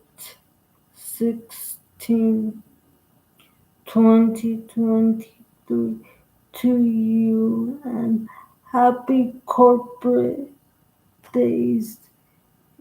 16, 2023 to you and happy corporate days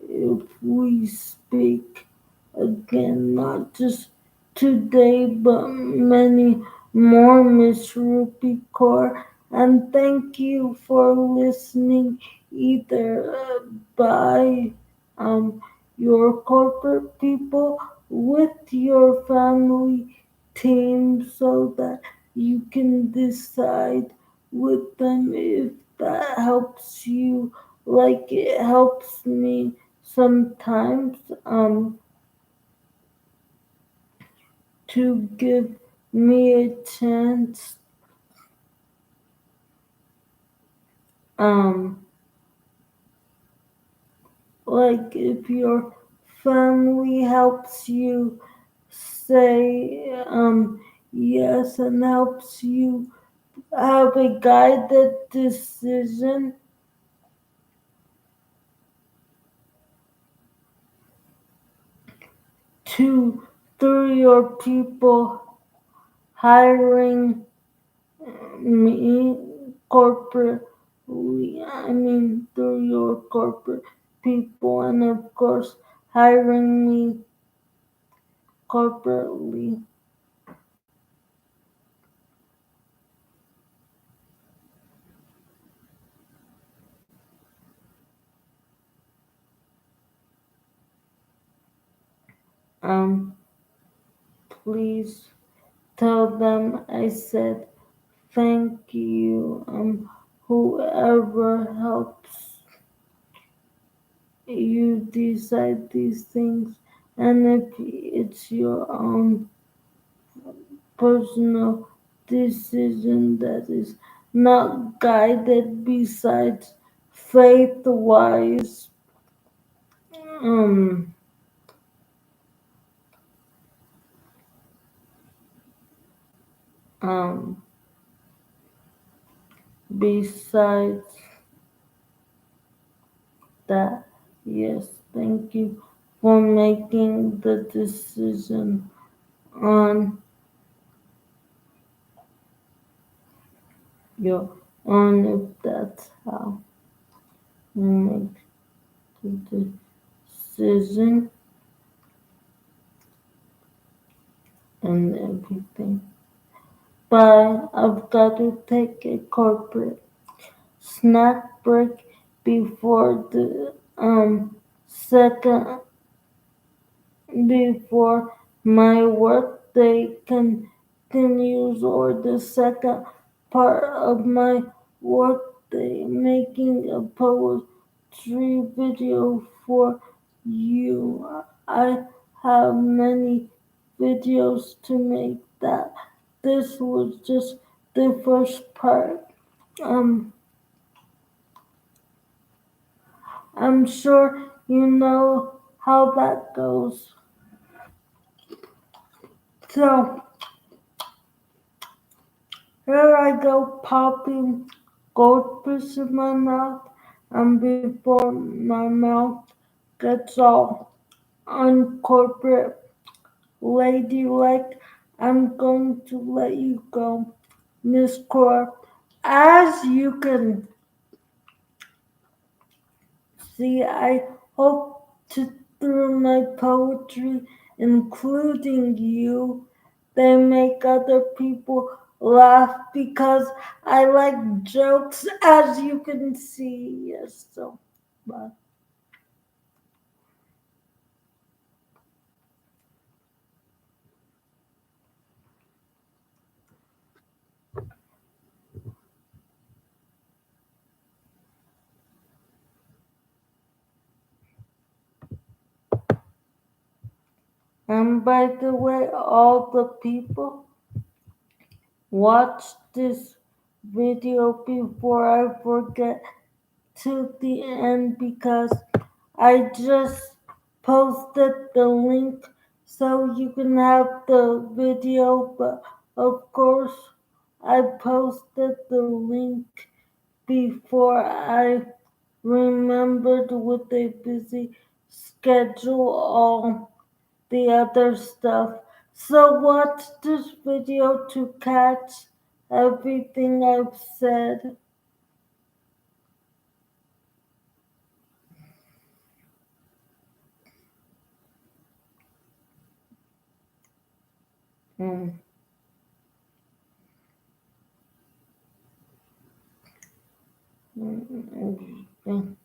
if we speak again, not just today, but many more, Miss Ruby Kaur. And thank you for listening either by um, your corporate people with your family team so that you can decide with them if that helps you like it helps me sometimes to give me a chance um like if your family helps you say yes and helps you have a guided decision to through your people hiring me corporately, I mean through your corporate people and of course hiring me corporately. Um, please tell them I said thank you. Whoever helps you decide these things, and if it's your own personal decision that is not guided besides faith wise, um, um, besides that, yes, thank you for making the decision on your own if that's how you make the decision and everything. But I've got to take a corporate snack break before the second before my workday continues or the second part of my workday making a poetry video for you. I have many videos to make that this was just the first part. Um I'm sure you know how that goes. So here I go popping goldfish in my mouth, and before my mouth gets all uncorporate ladylike, I'm going to let you go, Miss Cora. As you can see, I hope to through my poetry, including you, they make other people laugh because I like jokes, as you can see. Yes, so bye. And by the way, all the people, watch this video before I forget to the end because I just posted the link so you can have the video, but of course I posted the link before I remembered with a busy schedule all the other stuff. So watch this video to catch everything I've said. Mm, mm, mm, mm.